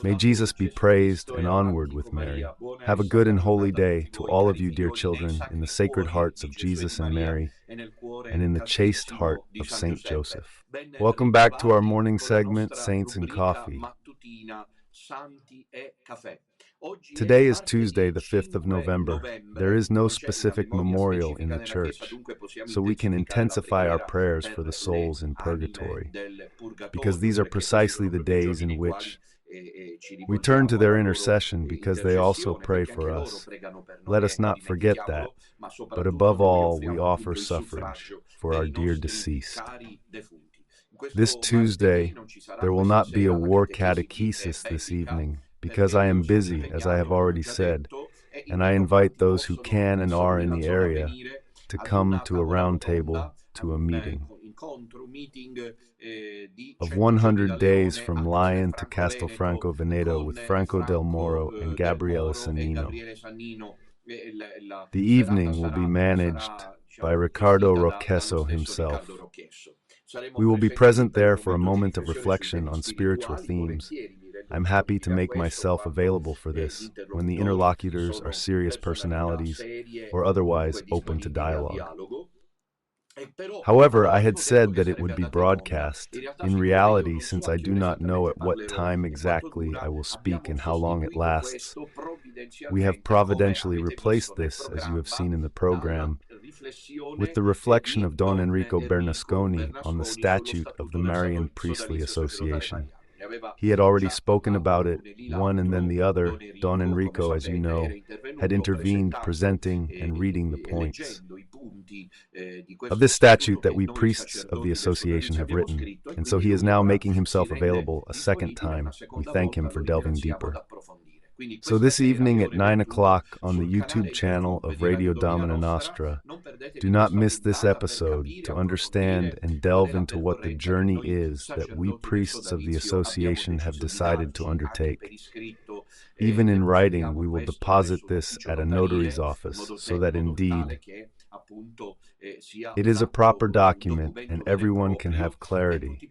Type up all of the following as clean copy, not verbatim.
May Jesus be praised and onward with Mary. Have a good and holy day to all of you, dear children, in the sacred hearts of Jesus and Mary, and in the chaste heart of Saint Joseph. Welcome back to our morning segment, Saints and Coffee. Today is Tuesday, the 5th of November. There is no specific memorial in the church, so we can intensify our prayers for the souls in purgatory, because these are precisely the days in which we turn to their intercession, because they also pray for us. Let us not forget that, but above all, we offer suffrage for our dear deceased. This Tuesday, there will not be a war catechesis this evening, because I am busy, as I have already said, and I invite those who can and are in the area to come to a round table, to a meeting of 100 days from Lyon to Castelfranco Veneto with Franco del Moro and Gabriele Sannino. The evening will be managed by Riccardo Rochesso himself. We will be present there for a moment of reflection on spiritual themes. I'm happy to make myself available for this when the interlocutors are serious personalities or otherwise open to dialogue. However, I had said that it would be broadcast. In reality, since I do not know at what time exactly I will speak and how long it lasts, we have providentially replaced this, as you have seen in the program, with the reflection of Don Enrico Bernasconi on the statute of the Marian Priestly Association. He had already spoken about it, one and then the other. Don Enrico, as you know, had intervened, presenting and reading the points of this statute that we priests of the association have written, and so he is now making himself available a second time. We thank him for delving deeper. So this evening at 9 o'clock on the YouTube channel of Radio Domina Nostra, do not miss this episode to understand and delve into what the journey is that we priests of the association have decided to undertake. Even in writing, we will deposit this at a notary's office so that indeed it is a proper document and everyone can have clarity.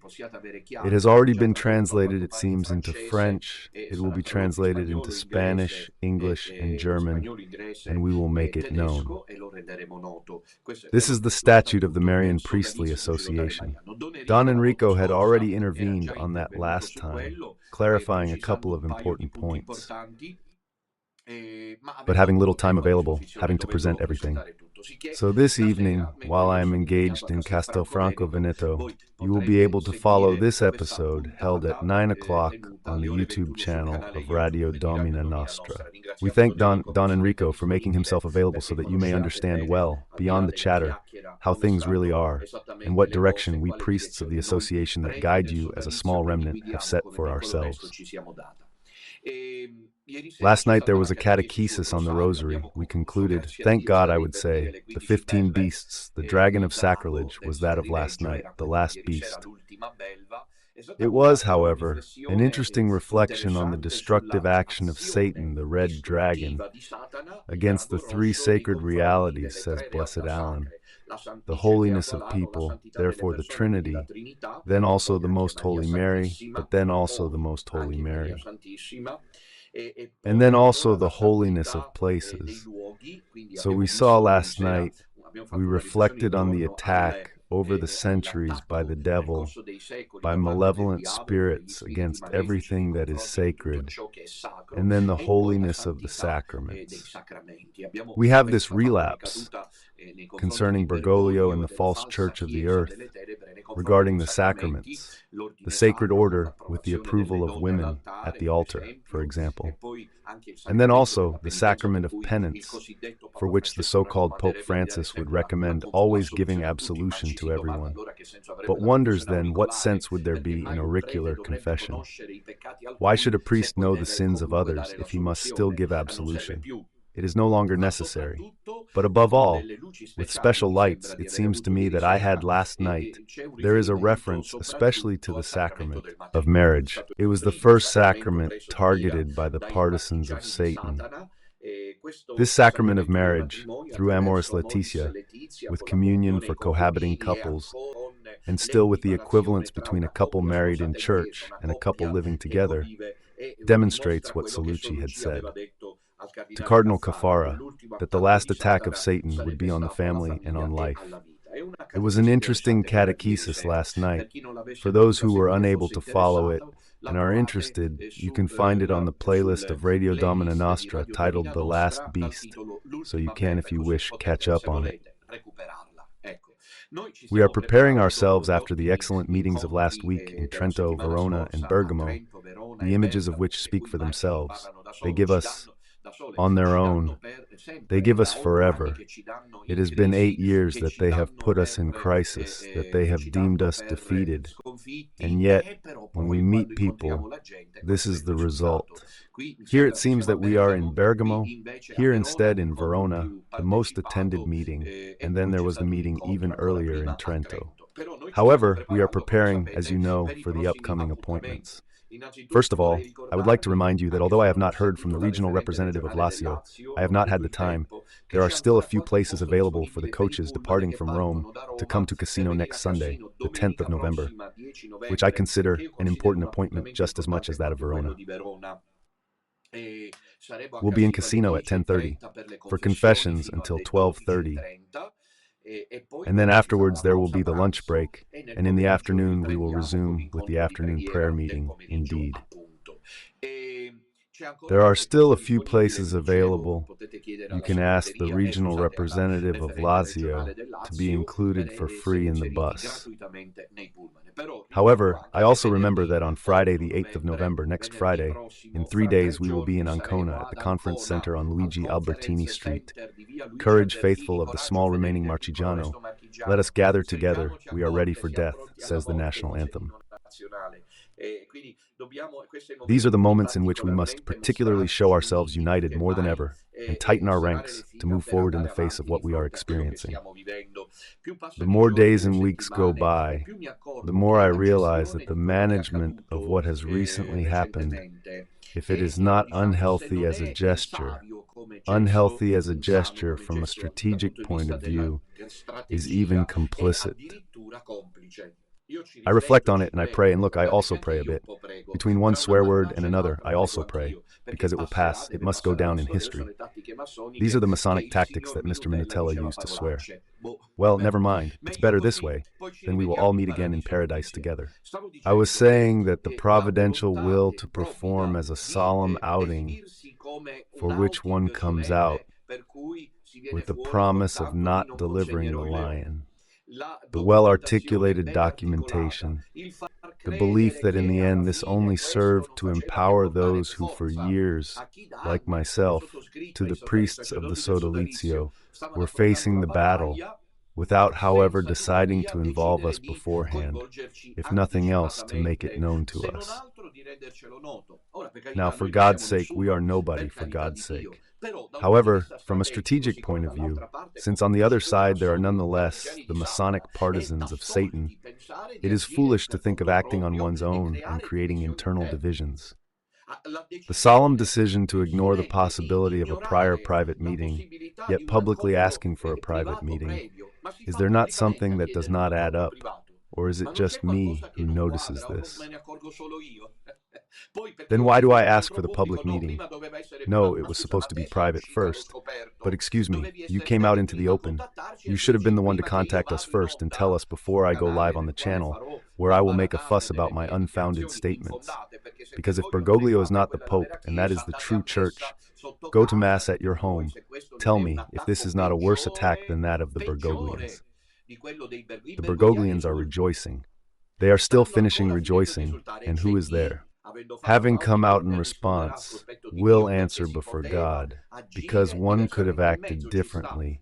It has already been translated, it seems, into French. It will be translated into Spanish, English, and German, and we will make it known. This is the statute of the Marian Priestly Association. Don Enrico had already intervened on that last time, clarifying a couple of important points. But having little time available, having to present everything. So this evening, while I am engaged in Castelfranco Veneto, you will be able to follow this episode held at 9 o'clock on the YouTube channel of Radio Domina Nostra. We thank Don Enrico for making himself available so that you may understand well, beyond the chatter, how things really are, and what direction we priests of the association that guide you as a small remnant have set for ourselves. Last night there was a catechesis on the rosary. We concluded, thank God I would say, the 15 beasts, the dragon of sacrilege was that of last night, the last beast. It was, however, an interesting reflection on the destructive action of Satan, the red dragon, against the three sacred realities, says Blessed Alan. The holiness of people, therefore the Trinity, then also the Most Holy Mary, but then also the Most Holy Mary. And then also the holiness of places. So we saw last night, we reflected on the attack over the centuries by the devil, by malevolent spirits against everything that is sacred, and then the holiness of the sacraments. We have this relapse concerning Bergoglio and the false church of the earth, regarding the sacraments, the sacred order with the approval of women at the altar, for example, and then also the sacrament of penance, for which the so-called Pope Francis would recommend always giving absolution to everyone. But wonders then, what sense would there be in auricular confession? Why should a priest know the sins of others if he must still give absolution? It is no longer necessary. But above all, with special lights, it seems to me that I had last night, there is a reference especially to the sacrament of marriage. It was the first sacrament targeted by the partisans of Satan. This sacrament of marriage, through Amoris Laetitia, with communion for cohabiting couples, and still with the equivalence between a couple married in church and a couple living together, demonstrates what 𝐸𝐶𝐚𝐝𝐢𝐨 had said to Cardinal Caffarra, that the last attack of Satan would be on the family and on life. It was an interesting catechesis last night. For those who were unable to follow it and are interested, you can find it on the playlist of Radio Domina Nostra titled The Last Beast, so you can, if you wish, catch up on it. We are preparing ourselves after the excellent meetings of last week in Trento, Verona, and Bergamo, the images of which speak for themselves. They give us, on their own, they give us forever. It has been 8 years that they have put us in crisis, that they have deemed us defeated. And yet, when we meet people, this is the result. Here it seems that we are in Bergamo, here instead in Verona, the most attended meeting, and then there was the meeting even earlier in Trento. However, we are preparing, as you know, for the upcoming appointments. First of all, I would like to remind you that although I have not heard from the regional representative of Lazio, I have not had the time, there are still a few places available for the coaches departing from Rome to come to Cassino next Sunday, the 10th of November, which I consider an important appointment just as much as that of Verona. We'll be in Cassino at 10:30, for confessions until 12:30. And then afterwards there will be the lunch break, and in the afternoon we will resume with the afternoon prayer meeting, indeed. There are still a few places available. You can ask the regional representative of Lazio to be included for free in the bus. However, I also remember that on Friday the 8th of November, next Friday, in 3 days we will be in Ancona at the conference center on Luigi Albertini Street. Courage, faithful of the small remaining Marchigiano, let us gather together, we are ready for death, says the national anthem. These are the moments in which we must particularly show ourselves united more than ever and tighten our ranks to move forward in the face of what we are experiencing. The more days and weeks go by, the more I realize that the management of what has recently happened, if it is not unhealthy as a gesture from a strategic point of view, is even complicit. I reflect on it and I pray, and look, I also pray a bit. Between one swear word and another, I also pray, because it will pass, it must go down in history. These are the Masonic tactics that Mr. Minutella used to swear. Well, never mind, it's better this way, then we will all meet again in paradise together. I was saying that the providential will to perform as a solemn outing for which one comes out with the promise of not delivering the lion. The well-articulated documentation, the belief that in the end this only served to empower those who for years, like myself, to the priests of the Sodalizio, were facing the battle, without however deciding to involve us beforehand, if nothing else to make it known to us. Now, for God's sake, we are nobody for God's sake. However, from a strategic point of view, since on the other side there are nonetheless the Masonic partisans of Satan, it is foolish to think of acting on one's own and creating internal divisions. The solemn decision to ignore the possibility of a prior private meeting, yet publicly asking for a private meeting, is there not something that does not add up? Or is it just me who notices this? Then why do I ask for the public meeting? No, it was supposed to be private first. But excuse me, you came out into the open. You should have been the one to contact us first and tell us before I go live on the channel, where I will make a fuss about my unfounded statements. Because if Bergoglio is not the Pope, and that is the true church, go to Mass at your home. Tell me if this is not a worse attack than that of the Bergoglians. The Bergoglians are rejoicing. They are still finishing rejoicing, and who is there? Having come out in response, will answer before God, because one could have acted differently.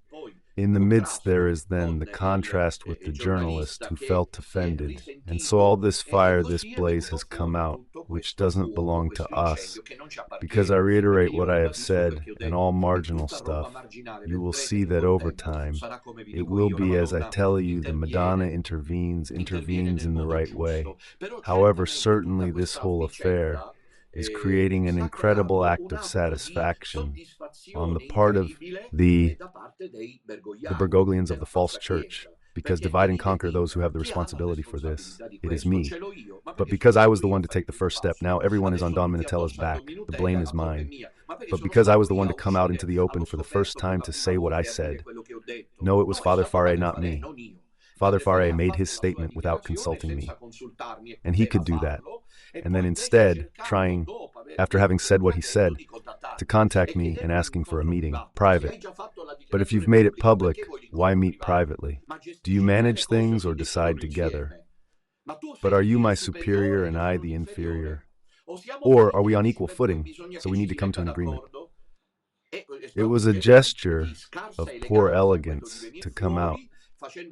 In the midst there is then the contrast with the journalist who felt offended, and so all this fire, this blaze has come out, which doesn't belong to us, because I reiterate what I have said, and all marginal stuff, you will see that over time, it will be as I tell you, the Madonna intervenes in the right way. However, certainly this whole affair is creating an incredible act of satisfaction on the part of the Bergoglians of the false church. because divide and conquer those who have the responsibility for this. It is me. But because I was the one to take the first step, now everyone is on Don Minatella's back. The blame is mine. But because I was the one to come out into the open for the first time to say what I said, no, it was Father 𝐵, not me. Father 𝐵 made his statement without consulting me. And he could do that. And then instead, trying, after having said what he said, to contact me and asking for a meeting, private. But if you've made it public, why meet privately? Do you manage things or decide together? But are you my superior and I the inferior? Or are we on equal footing, so we need to come to an agreement? It was a gesture of poor elegance to come out,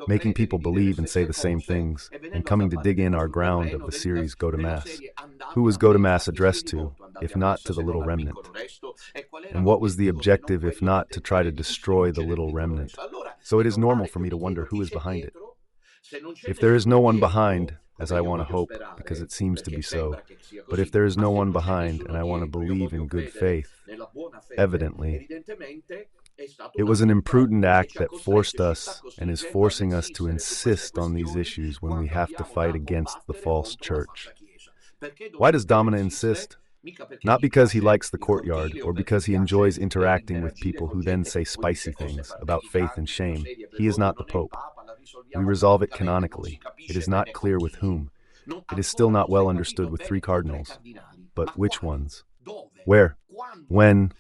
making people believe and say the same things, and coming to dig in our ground of the series Go to Mass. Who was Go to Mass addressed to, if not to the little remnant? And what was the objective, if not to try to destroy the little remnant? So it is normal for me to wonder who is behind it. If there is no one behind, as I want to hope, because it seems to be so, but if there is no one behind, and I want to believe in good faith, evidently, it was an imprudent act that forced us and is forcing us to insist on these issues when we have to fight against the false church. Why does Domina insist? Not because he likes the courtyard or because he enjoys interacting with people who then say spicy things about faith and shame. He is not the Pope. We resolve it canonically. It is not clear with whom. It is still not well understood with 3 cardinals. But which ones? Where? When?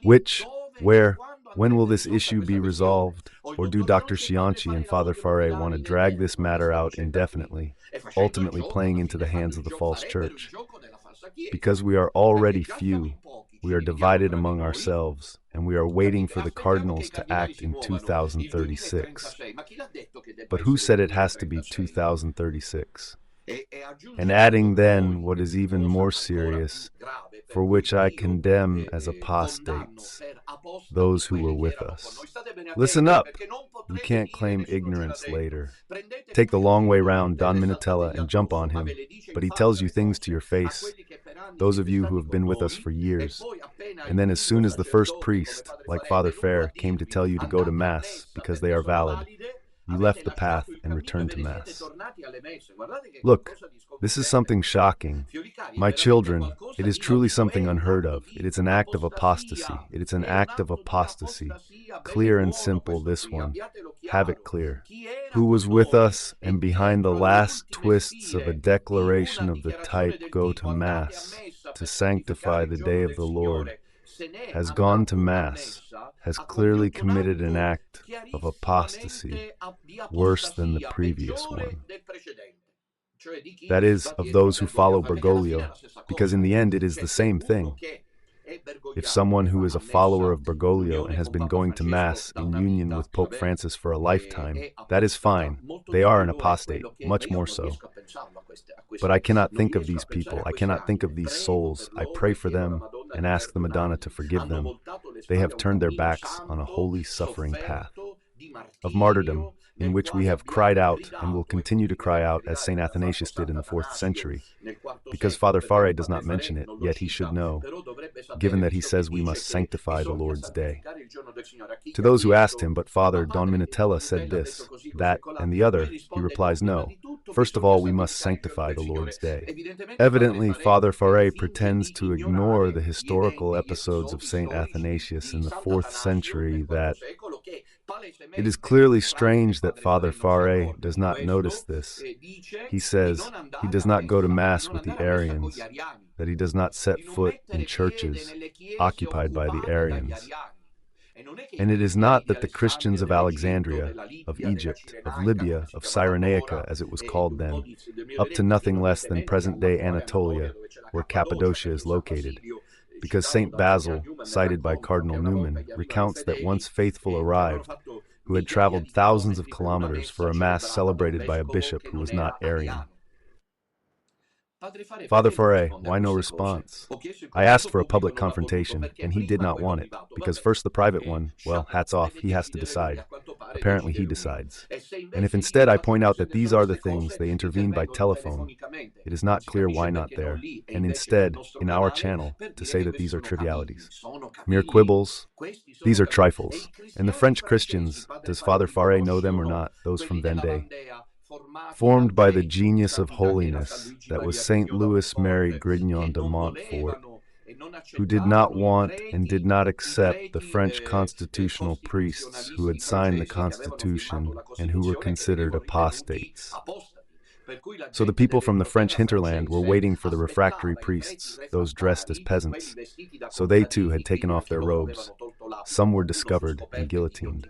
Which? Where? When will this issue be resolved? Or do Dr. 𝐥'Chianti and Father 𝐵 want to drag this matter out indefinitely, ultimately playing into the hands of the false church? Because we are already few, we are divided among ourselves, and we are waiting for the cardinals to act in 2036. But who said it has to be 2036? And adding then what is even more serious, for which I condemn as apostates those who were with us. Listen up! You can't claim ignorance later. Take the long way round Don Minatella and jump on him, but he tells you things to your face, those of you who have been with us for years. And then as soon as the first priest, like Father 𝐵, came to tell you to go to Mass because they are valid, you left the path and returned to Mass. Look, this is something shocking. My children, it is truly something unheard of. It is an act of apostasy. It is an act of apostasy. Clear and simple, this one. Have it clear. Who was with us and behind the last twists of a declaration of the type go to Mass, to sanctify the day of the Lord, has gone to Mass, has clearly committed an act of apostasy worse than the previous one. That is, of those who follow Bergoglio, because in the end it is the same thing. If someone who is a follower of Bergoglio and has been going to Mass in union with Pope Francis for a lifetime, that is fine. They are an apostate, much more so. But I cannot think of these people. I cannot think of these souls. I pray for them and ask the Madonna to forgive them. They have turned their backs on a holy suffering path of martyrdom, in which we have cried out and will continue to cry out as St. Athanasius did in the 4th century. Because Father 𝐵 does not mention it, yet he should know, given that he says we must sanctify the Lord's day. To those who asked him, but Father, Don Minatella said this, that, and the other, he replies, no. First of all, we must sanctify the Lord's day. Evidently, Father 𝐵 pretends to ignore the historical episodes of St. Athanasius in the 4th century that it is clearly strange that Father 𝐵 does not notice this. He says he does not go to Mass with the Arians, that he does not set foot in churches occupied by the Arians. And it is not that the Christians of Alexandria, of Egypt, of Libya, of Cyrenaica, as it was called then, up to nothing less than present-day Anatolia, where Cappadocia is located, because St. Basil, cited by Cardinal Newman, recounts that once faithful arrived, who had traveled thousands of kilometers for a Mass celebrated by a bishop who was not Arian. Father 𝐵, why no response? I asked for a public confrontation, and he did not want it, because first the private one, well, hats off, he has to decide. Apparently he decides. And if instead I point out that these are the things they intervene by telephone, it is not clear why not there, and instead, in our channel, to say that these are trivialities. Mere quibbles, these are trifles. And the French Christians, does Father Faré know them or not, those from Vendée? Formed by the genius of holiness that was Saint Louis Mary Grignon de Montfort, who did not want and did not accept the French constitutional priests who had signed the Constitution and who were considered apostates. So the people from the French hinterland were waiting for the refractory priests, those dressed as peasants. So they too had taken off their robes. Some were discovered and guillotined.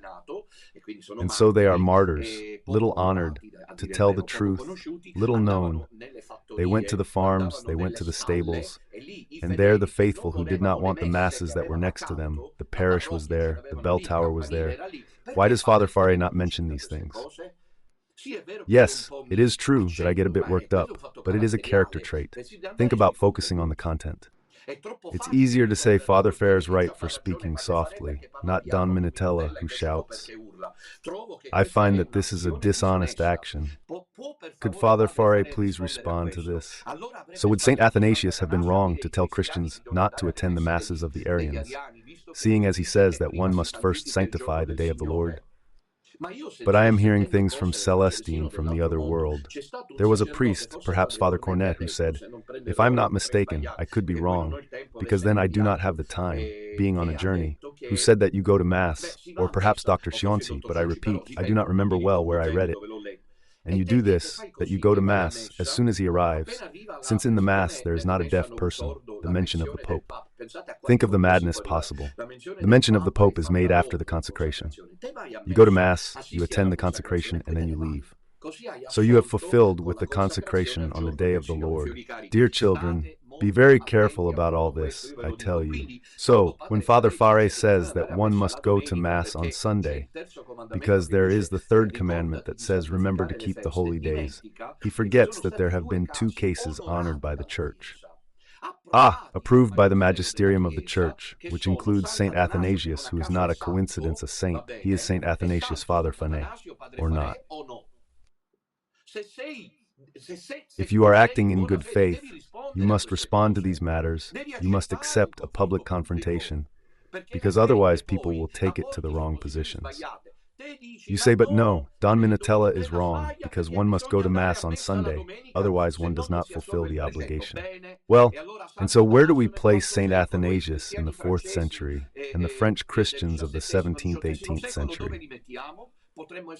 And so they are martyrs, little honored, to tell the truth, little known. They went to the farms, they went to the stables, and there the faithful who did not want the masses that were next to them, the parish was there, the bell tower was there. Why does Father Faré not mention these things? Yes, it is true that I get a bit worked up, but it is a character trait. Think about focusing on the content. It's easier to say Father Farré's right for speaking softly, not Don Minutella who shouts. I find that this is a dishonest action. Could Father Faré please respond to this? So would St. Athanasius have been wrong to tell Christians not to attend the masses of the Arians, seeing as he says that one must first sanctify the day of the Lord? But I am hearing things from Celestine from the other world. There was a priest, perhaps Father Cornet, who said, if I'm not mistaken, I could be wrong, because then I do not have the time, being on a journey, who said that you go to Mass, or perhaps Dr. Cionti, but I repeat, I do not remember well where I read it. And you do this, that you go to Mass as soon as he arrives, since in the Mass there is not a deaf person, the mention of the Pope. Think of the madness possible. The mention of the Pope is made after the consecration. You go to Mass, you attend the consecration, and then you leave. So you have fulfilled with the consecration on the day of the Lord. Dear children, be very careful about all this, I tell you. So, when Father Faré says that one must go to Mass on Sunday, because there is the third commandment that says remember to keep the holy days, he forgets that there have been two cases honored by the Church. Approved by the magisterium of the Church, which includes St. Athanasius, who is not a coincidence a saint. He is St. Athanasius Father Faré, or not. If you are acting in good faith, you must respond to these matters, you must accept a public confrontation, because otherwise people will take it to the wrong positions. You say, but no, Don Minutella is wrong, because one must go to Mass on Sunday, otherwise one does not fulfill the obligation. Well, and so where do we place St. Athanasius in the 4th century and the French Christians of the 17th, 18th century?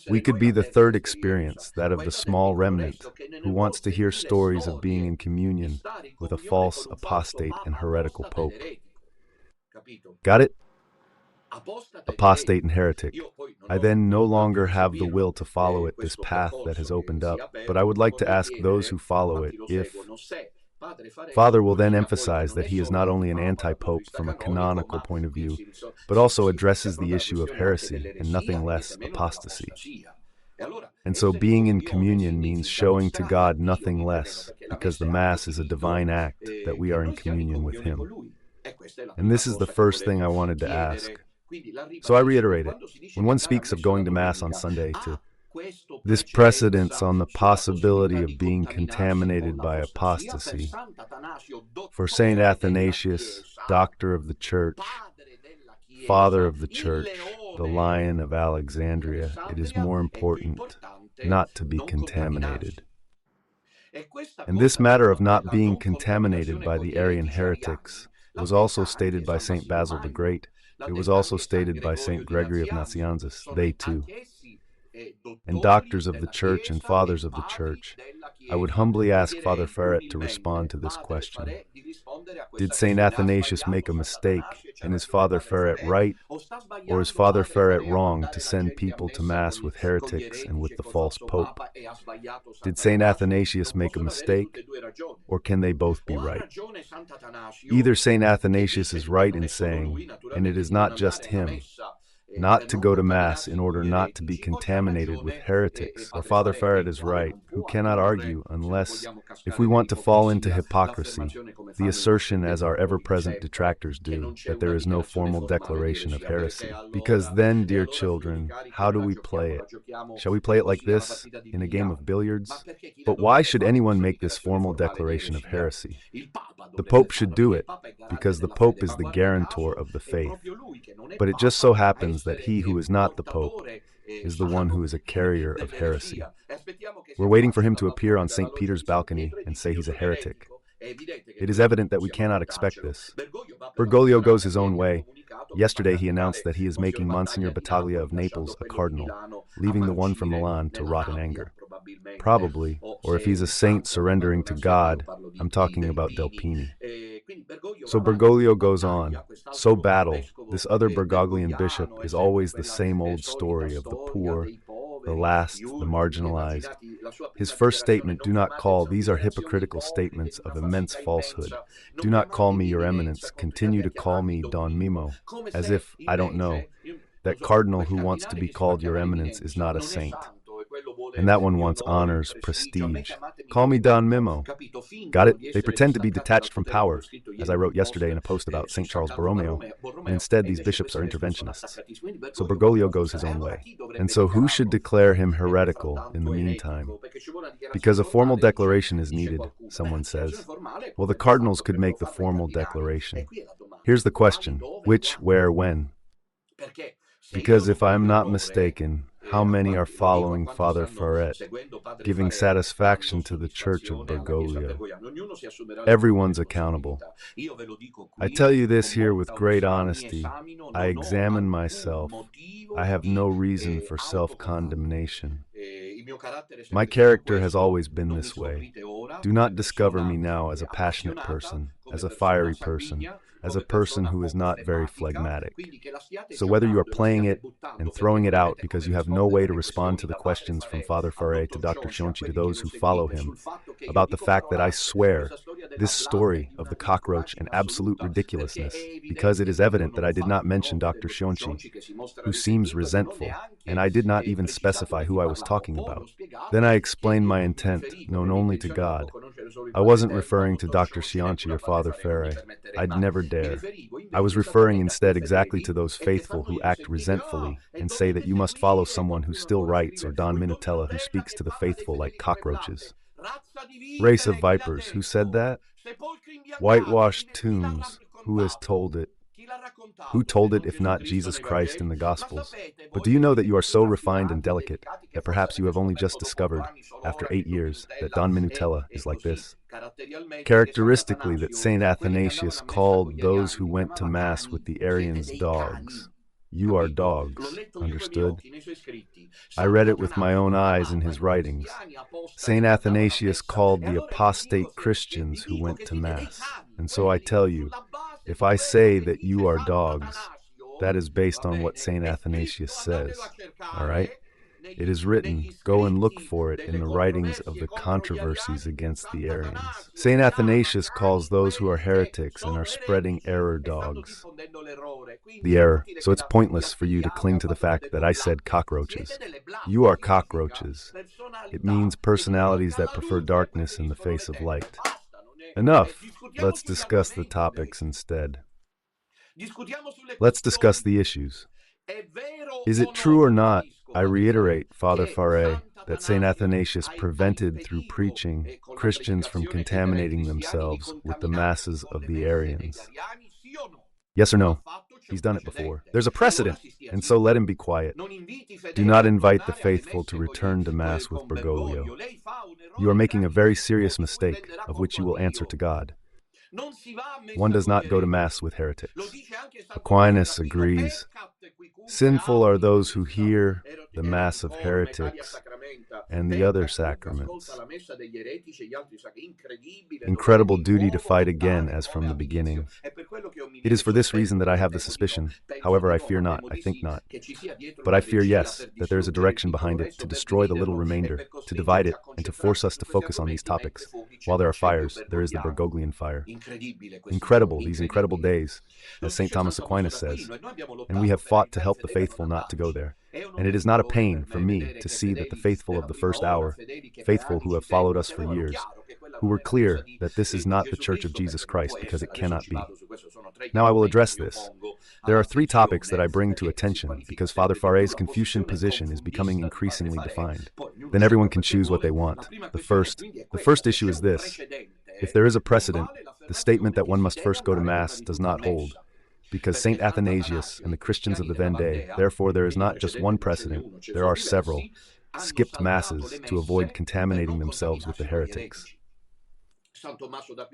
We could be the third experience, that of the small remnant, who wants to hear stories of being in communion with a false, apostate, and heretical pope. Got it? Apostate and heretic. I then no longer have the will to follow it, this path that has opened up, but I would like to ask those who follow it if... Father will then emphasize that he is not only an anti-pope from a canonical point of view, but also addresses the issue of heresy and nothing less apostasy. And so being in communion means showing to God nothing less, because the Mass is a divine act that we are in communion with him. And this is the first thing I wanted to ask. So I reiterate it. When one speaks of going to Mass on Sunday to this precedence on the possibility of being contaminated by apostasy. For St. Athanasius, Doctor of the Church, Father of the Church, the Lion of Alexandria, it is more important not to be contaminated. And this matter of not being contaminated by the Arian heretics was also stated by St. Basil the Great. It was also stated by St. Gregory of Nazianzus, they too. And doctors of the Church and fathers of the Church, I would humbly ask Father Faré to respond to this question. Did St. Athanasius make a mistake, and is Father Faré right, or is Father Faré wrong to send people to Mass with heretics and with the false Pope? Did St. Athanasius make a mistake, or can they both be right? Either St. Athanasius is right in saying, and it is not just him, not to go to Mass in order not to be contaminated with heretics, or Father Faré is right, who cannot argue unless, if we want to fall into hypocrisy, the assertion, as our ever-present detractors do, that there is no formal declaration of heresy. Because then, dear children, how do we play it? Shall we play it like this, in a game of billiards? But why should anyone make this formal declaration of heresy? The Pope should do it, because the Pope is the guarantor of the faith. But it just so happens that he who is not the Pope is the one who is a carrier of heresy. We're waiting for him to appear on St. Peter's balcony and say he's a heretic. It is evident that we cannot expect this. Bergoglio goes his own way. Yesterday he announced that he is making Monsignor Battaglia of Naples a cardinal, leaving the one from Milan to rot in anger. Probably, or if he's a saint surrendering to God, I'm talking about Delpini. So Bergoglio goes on. So battle, this other Bergoglian bishop is always the same old story of the poor, the last, the marginalized. His first statement, do not call, these are hypocritical statements of immense falsehood. Do not call me your eminence, continue to call me Don Mimo, as if, I don't know, that cardinal who wants to be called your eminence is not a saint. And that one wants honors, prestige. Call me Don Mimo. Got it? They pretend to be detached from power, as I wrote yesterday in a post about St. Charles Borromeo, and instead these bishops are interventionists. So Bergoglio goes his own way. And so who should declare him heretical in the meantime? Because a formal declaration is needed, someone says. Well, the cardinals could make the formal declaration. Here's the question: which, where, when? Because if I'm not mistaken, how many are following Father Ferret, giving satisfaction to the Church of Bergoglio? Everyone's accountable. I tell you this here with great honesty. I examine myself. I have no reason for self-condemnation. My character has always been this way. Do not discover me now as a passionate person, as a fiery person, as a person who is not very phlegmatic. So whether you are playing it and throwing it out because you have no way to respond to the questions from Father Ferret to Dr. 𝐥'𝐿 to those who follow him about the fact that I swear this story of the cockroach an absolute ridiculousness, because it is evident that I did not mention Dr. 𝐥'𝐿, who seems resentful, and I did not even specify who I was talking about. Then I explained my intent, known only to God. I wasn't referring to Dr. 𝐥'𝐿 or Father Ferret. I'd never dare. I was referring instead exactly to those faithful who act resentfully and say that you must follow someone who still writes, or Don Minutella who speaks to the faithful like cockroaches. Race of vipers, who said that? Whitewashed tombs, who has told it? Who told it if not Jesus Christ in the Gospels? But do you know that you are so refined and delicate that perhaps you have only just discovered, after 8 years, that Don Minutella is like this? Characteristically, that St. Athanasius called those who went to Mass with the Arians dogs. You are dogs, understood? I read it with my own eyes in his writings. St. Athanasius called the apostate Christians who went to Mass. And so I tell you, if I say that you are dogs, that is based on what St. Athanasius says, all right? It is written, go and look for it in the writings of the controversies against the Arians. St. Athanasius calls those who are heretics and are spreading error dogs. The error. So it's pointless for you to cling to the fact that I said cockroaches. You are cockroaches. It means personalities that prefer darkness in the face of light. Enough. Let's discuss the topics instead. Let's discuss the issues. Is it true or not, I reiterate, Father Ferret, that St. Athanasius prevented through preaching Christians from contaminating themselves with the masses of the Arians? Yes or no? He's done it before. There's a precedent, and so let him be quiet. Do not invite the faithful to return to Mass with Bergoglio. You are making a very serious mistake, of which you will answer to God. One does not go to Mass with heretics. Aquinas agrees. Sinful are those who hear the Mass of heretics and the other sacraments. Incredible duty to fight again as from the beginning. It is for this reason that I have the suspicion, however I fear not, I think not. But I fear, yes, that there is a direction behind it to destroy the little remainder, to divide it, and to force us to focus on these topics. While there are fires, there is the Bergoglian fire. Incredible, these incredible days, as St. Thomas Aquinas says, and we have fought to help the faithful not to go there. And it is not a pain for me to see that the faithful of the first hour, faithful who have followed us for years, who were clear that this is not the Church of Jesus Christ because it cannot be. Now I will address this. There are three topics that I bring to attention because Father Farré's Confucian position is becoming increasingly defined. Then everyone can choose what they want. The first issue is this. If there is a precedent, the statement that one must first go to Mass does not hold, because St. Athanasius and the Christians of the Vendée, therefore there is not just one precedent, there are several, skipped Masses to avoid contaminating themselves with the heretics.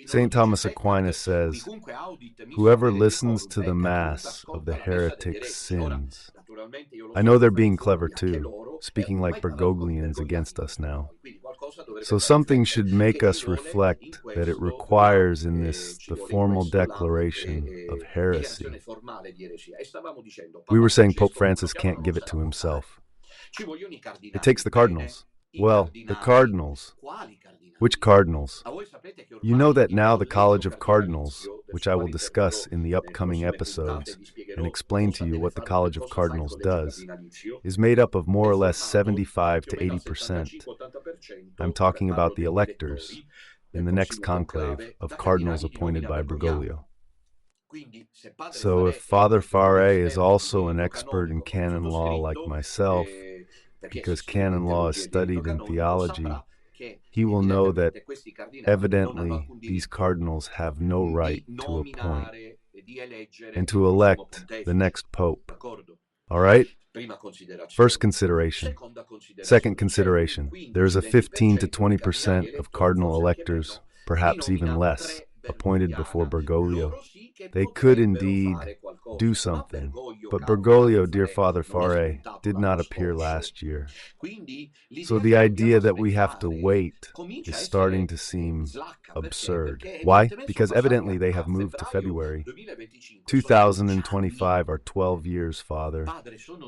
St. Thomas Aquinas says, "Whoever listens to the Mass of the heretics sins." I know they're being clever too, speaking like Bergoglians against us now. So something should make us reflect that it requires in this the formal declaration of heresy. We were saying Pope Francis can't give it to himself. It takes the cardinals. Well, the cardinals. Which cardinals? You know that now the College of Cardinals, which I will discuss in the upcoming episodes and explain to you what the College of Cardinals does, is made up of more or less 75 to 80%. I'm talking about the electors in the next conclave of cardinals appointed by Bergoglio. So if Father Farré is also an expert in canon law like myself, because canon law is studied in theology, he will know that evidently these cardinals have no right to appoint and to elect the next pope. All right? First consideration. Second consideration. There is a 15 to 20% of cardinal electors, perhaps even less, appointed before Bergoglio. They could indeed do something, but Bergoglio, dear Father Farré, did not appear last year. So the idea that we have to wait is starting to seem absurd. Why? Because evidently they have moved to February. 2025 are 12 years, Father.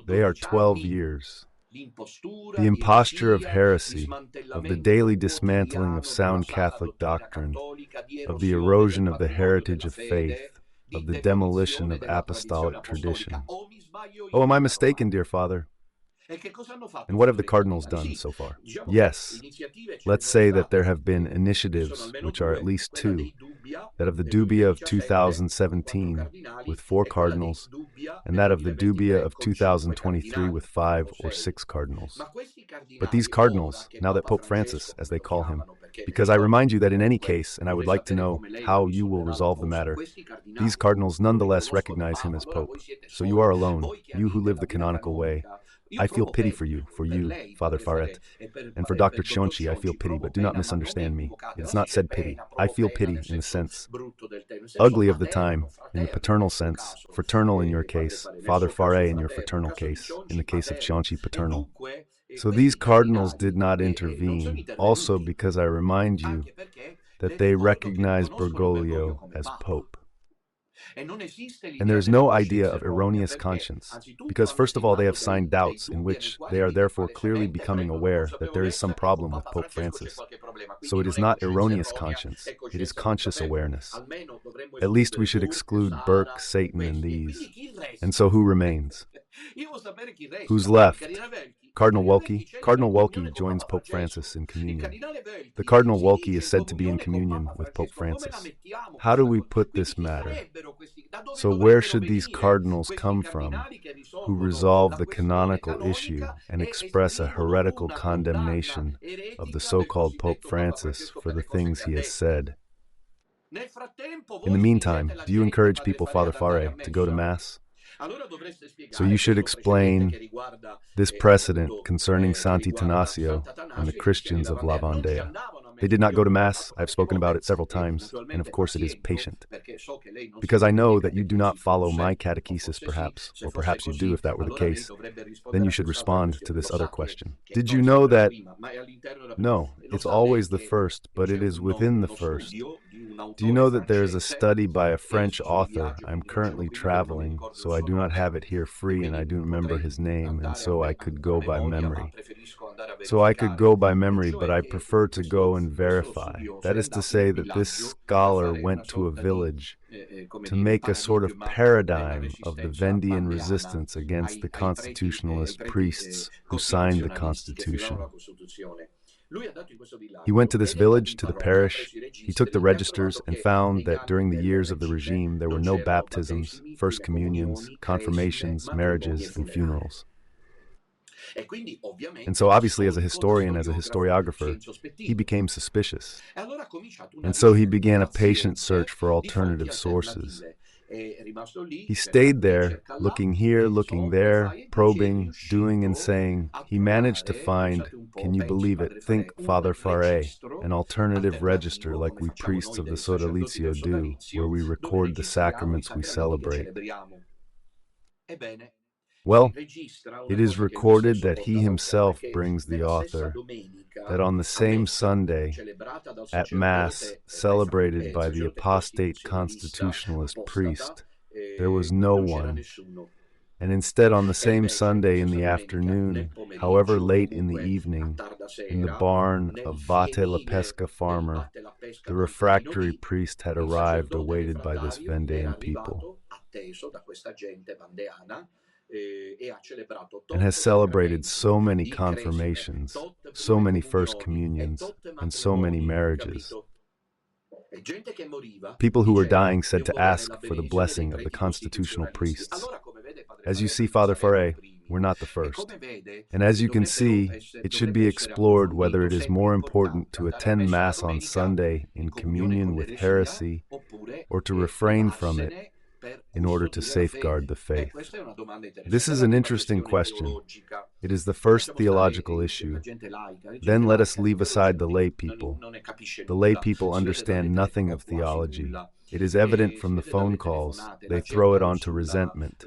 They are 12 years. The imposture of heresy, of the daily dismantling of sound Catholic doctrine, of the erosion of the heritage of faith, of the demolition of apostolic tradition. Oh, am I mistaken, dear Father? And what have the cardinals done so far? Yes, let's say that there have been initiatives, which are at least two, that of the Dubia of 2017 with 4 cardinals, and that of the Dubia of 2023 with 5 or 6 cardinals. But these cardinals, now that Pope Francis, as they call him, because I remind you that in any case, and I would like to know how you will resolve the matter, these cardinals nonetheless recognize him as Pope. So you are alone, you who live the canonical way. I feel pity for you, Father Farret, and for Dr. Cionci I feel pity, but do not misunderstand me. It is not said pity. I feel pity in the sense, ugly of the time, in the paternal sense, fraternal in your case, Father Farret in your fraternal case, in the case of Cionci paternal. So these cardinals did not intervene, also because I remind you that they recognize Bergoglio as Pope. And there is no idea of erroneous conscience, because first of all they have signed doubts in which they are therefore clearly becoming aware that there is some problem with Pope Francis. So it is not erroneous conscience, it is conscious awareness. At least we should exclude Burke, Satan, and these. And so who remains? Who's left? Cardinal 𝐦𝐿𝐾𝐿. Cardinal 𝐦𝐿𝐾𝐿 joins Pope Francis in communion. The Cardinal 𝐦𝐿𝐾𝐿 is said to be in communion with Pope Francis. How do we put this matter? So where should these cardinals come from who resolve the canonical issue and express a heretical condemnation of the so-called Pope Francis for the things he has said? In the meantime, do you encourage people, Father Farret, to go to Mass? So you should explain this precedent concerning Sant'Atanasio and the Christians of La Vendée. They did not go to Mass. I've spoken about it several times, and of course it is patient. Because I know that you do not follow my catechesis perhaps, or perhaps you do if that were the case. Then you should respond to this other question. Did you know that? No, it's always the first, but it is within the first. Do you know that there is a study by a French author? I'm currently traveling, so I do not have it here free, and I do remember his name, and so I could go by memory. But I prefer to go and verify. That is to say that this scholar went to a village to make a sort of paradigm of the Vendean resistance against the constitutionalist priests who signed the Constitution. He went to this village, to the parish. He took the registers and found that during the years of the regime there were no baptisms, first communions, confirmations, marriages, and funerals. And so obviously as a historian, as a historiographer, he became suspicious. And so he began a patient search for alternative sources. He stayed there, looking here, looking there, probing, doing and saying. He managed to find, can you believe it, think Father Faré, an alternative register like we priests of the Sodalizio do, where we record the sacraments we celebrate. Well, it is recorded that he himself brings the author, that on the same Sunday, at Mass, celebrated by the apostate constitutionalist priest, there was no one, and instead on the same Sunday in the afternoon, however late in the evening, in the barn of Vate la Pesca farmer, the refractory priest had arrived awaited by this Vendean people, and has celebrated so many confirmations, so many first communions, and so many marriages. People who were dying said to ask for the blessing of the constitutional priests. As you see, Father Faré, we're not the first. And as you can see, it should be explored whether it is more important to attend Mass on Sunday in communion with heresy or to refrain from it in order to safeguard the faith. This is an interesting question. It is the first theological issue. Then let us leave aside the lay people. The lay people understand nothing of theology. It is evident from the phone calls. They throw it onto resentment.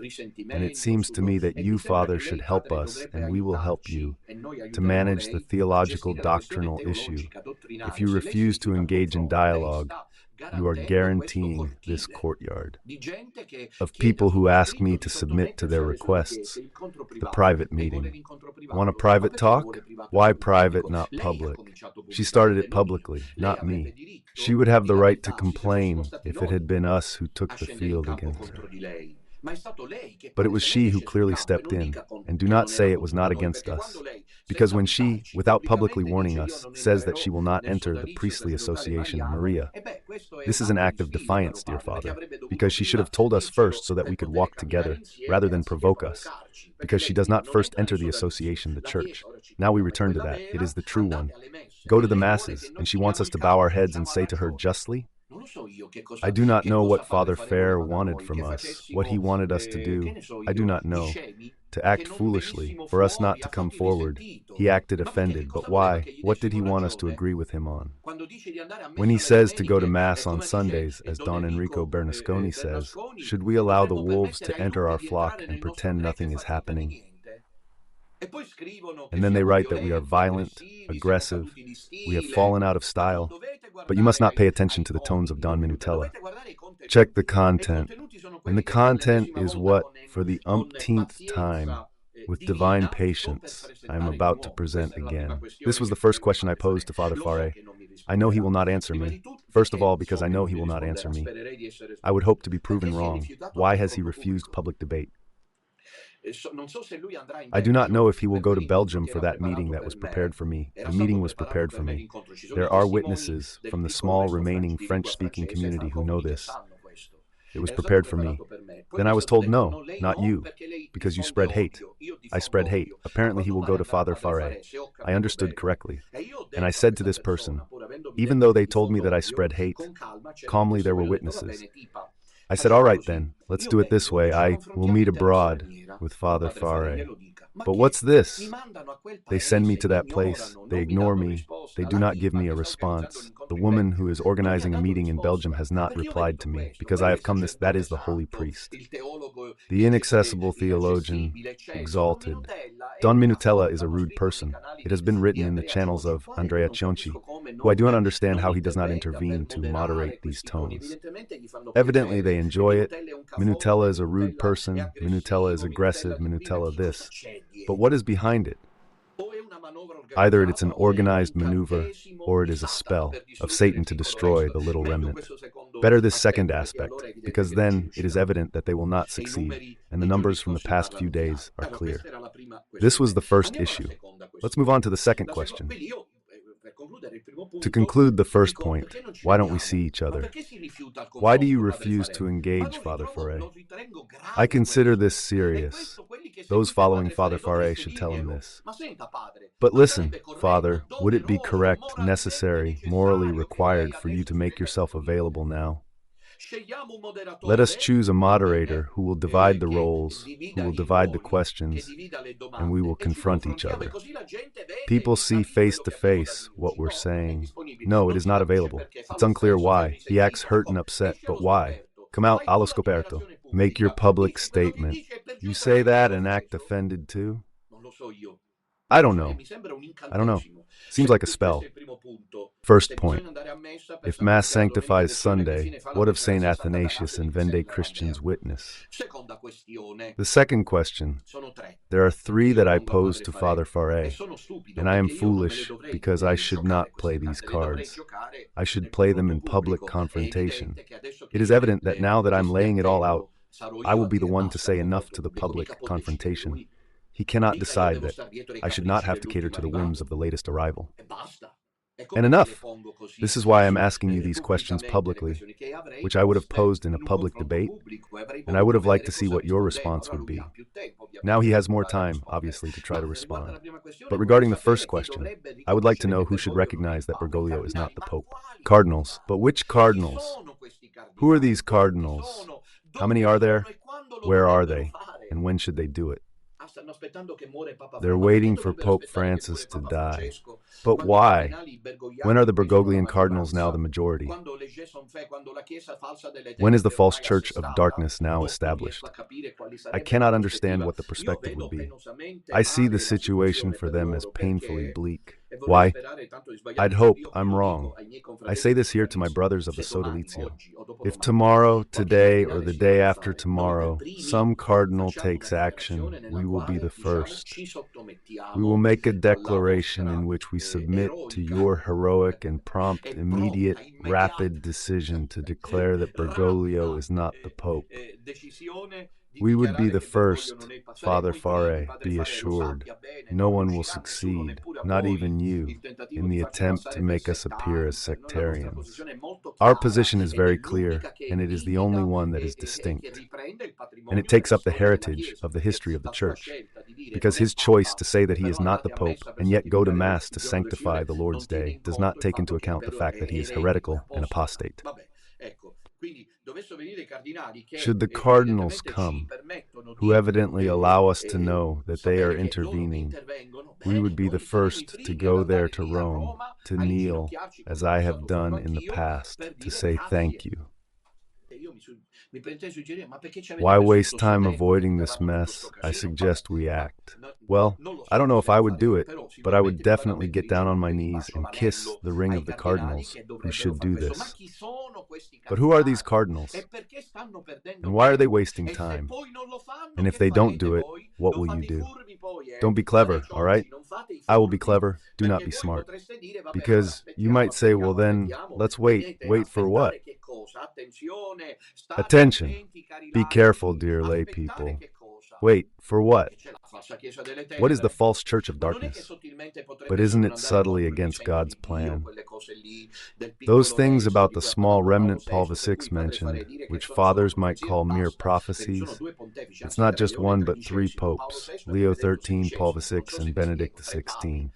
And it seems to me that you, Father, should help us, and we will help you, to manage the theological doctrinal issue. If you refuse to engage in dialogue, you are guaranteeing this courtyard of people who ask me to submit to their requests, the private meeting. Want a private talk? Why private, not public? She started it publicly, not me. She would have the right to complain if it had been us who took the field against her. But it was she who clearly stepped in, and do not say it was not against us. Because when she, without publicly warning us, says that she will not enter the priestly association Maria, this is an act of defiance, dear Father, because she should have told us first so that we could walk together, rather than provoke us, because she does not first enter the association, the church. Now we return to that. It is the true one. Go to the masses, and she wants us to bow our heads and say to her justly, I do not know what Father Fair wanted from us, what he wanted us to do. I do not know. To act foolishly, for us not to come forward. He acted offended, but why? What did he want us to agree with him on? When he says to go to Mass on Sundays, as Don Enrico Bernasconi says, should we allow the wolves to enter our flock and pretend nothing is happening? And then they write that we are violent, aggressive, we have fallen out of style. But you must not pay attention to the tones of Don Minutella. Check the content. And the content is what, for the umpteenth time, with divine patience, I am about to present again. This was the first question I posed to Father Faré. I know he will not answer me. First of all, because I know he will not answer me. I would hope to be proven wrong. Why has he refused public debate? I do not know if he will go to Belgium for that meeting that was prepared for me. The meeting was prepared for me. There are witnesses from the small remaining French-speaking community who know this. It was prepared for me. Then I was told, no, not you, because you spread hate. I spread hate. Apparently he will go to Father Faré. I understood correctly. And I said to this person, even though they told me that I spread hate, calmly there were witnesses. I said, all right then, let's do it this way. I will meet abroad with Father Faré. But what's this? They send me to that place. They ignore me. They do not give me a response. The woman who is organizing a meeting in Belgium has not replied to me, because I have come this, that is the holy priest. The inaccessible theologian, exalted. Don Minutella is a rude person. It has been written in the channels of Andrea Cionci, who I do not understand how he does not intervene to moderate these tones. Evidently they enjoy it. Minutella is a rude person. Minutella is aggressive. Minutella this. But what is behind it? Either it's an organized maneuver, or it is a spell of Satan to destroy the little remnant. Better this second aspect, because then it is evident that they will not succeed, and the numbers from the past few days are clear. This was the first issue. Let's move on to the second question. To conclude the first point, why don't we see each other? Why do you refuse to engage, Father 𝐵? I consider this serious. Those following Father 𝐵 should tell him this. But listen, Father, would it be correct, necessary, morally required for you to make yourself available now? Let us choose a moderator who will divide the roles, who will divide the questions, and we will confront each other. People see face to face what we're saying. No, it is not available. It's unclear why. He acts hurt and upset, but why? Come out, allo scoperto. Make your public statement. You say that and act offended too? I don't know. I don't know. Seems like a spell. First point. If Mass sanctifies Sunday, what of St. Athanasius and 𝐵 Christian's witness? The second question. There are three that I pose to Father 𝐵, and I am foolish because I should not play these cards. I should play them in public confrontation. It is evident that now that I'm laying it all out, I will be the one to say enough to the public confrontation. He cannot decide that I should not have to cater to the whims of the latest arrival. And enough! This is why I'm asking you these questions publicly, which I would have posed in a public debate, and I would have liked to see what your response would be. Now he has more time, obviously, to try to respond. But regarding the first question, I would like to know who should recognize that Bergoglio is not the Pope. Cardinals. But which cardinals? Who are these cardinals? How many are there? Where are they? And when should they do it? They're waiting for Pope Francis to die. But why? When are the Bergoglian cardinals now the majority? When is the false church of darkness now established? I cannot understand what the perspective would be. I see the situation for them as painfully bleak. Why? I'd hope I'm wrong. I say this here to my brothers of the Sodalizio. If tomorrow, today, or the day after tomorrow, some cardinal takes action, we will be the first. We will make a declaration in which we submit to your heroic and prompt, immediate, rapid decision to declare that Bergoglio is not the Pope. We would be the first, Father 𝐵, be assured. No one will succeed, not even you, in the attempt to make us appear as sectarians. Our position is very clear, and it is the only one that is distinct. And it takes up the heritage of the history of the Church, because his choice to say that he is not the Pope and yet go to Mass to sanctify the Lord's Day does not take into account the fact that he is heretical and apostate. Should the cardinals come, who evidently allow us to know that they are intervening, we would be the first to go there to Rome, to kneel, as I have done in the past, to say thank you. Why waste time avoiding this mess? I suggest we act. Well, I don't know if I would do it, but I would definitely get down on my knees and kiss the ring of the cardinals who should do this. But who are these cardinals? And why are they wasting time? And if they don't do it, what will you do? Don't be clever, all right? I will be clever, do not be smart. Because you might say, well then, let's wait. Wait for what? Attention. Be careful, dear lay people. Wait, for what? What is the false church of darkness? But isn't it subtly against God's plan? Those things about the small remnant Paul VI mentioned, which fathers might call mere prophecies, it's not just one but three popes, Leo XIII, Paul VI, and Benedict XVI.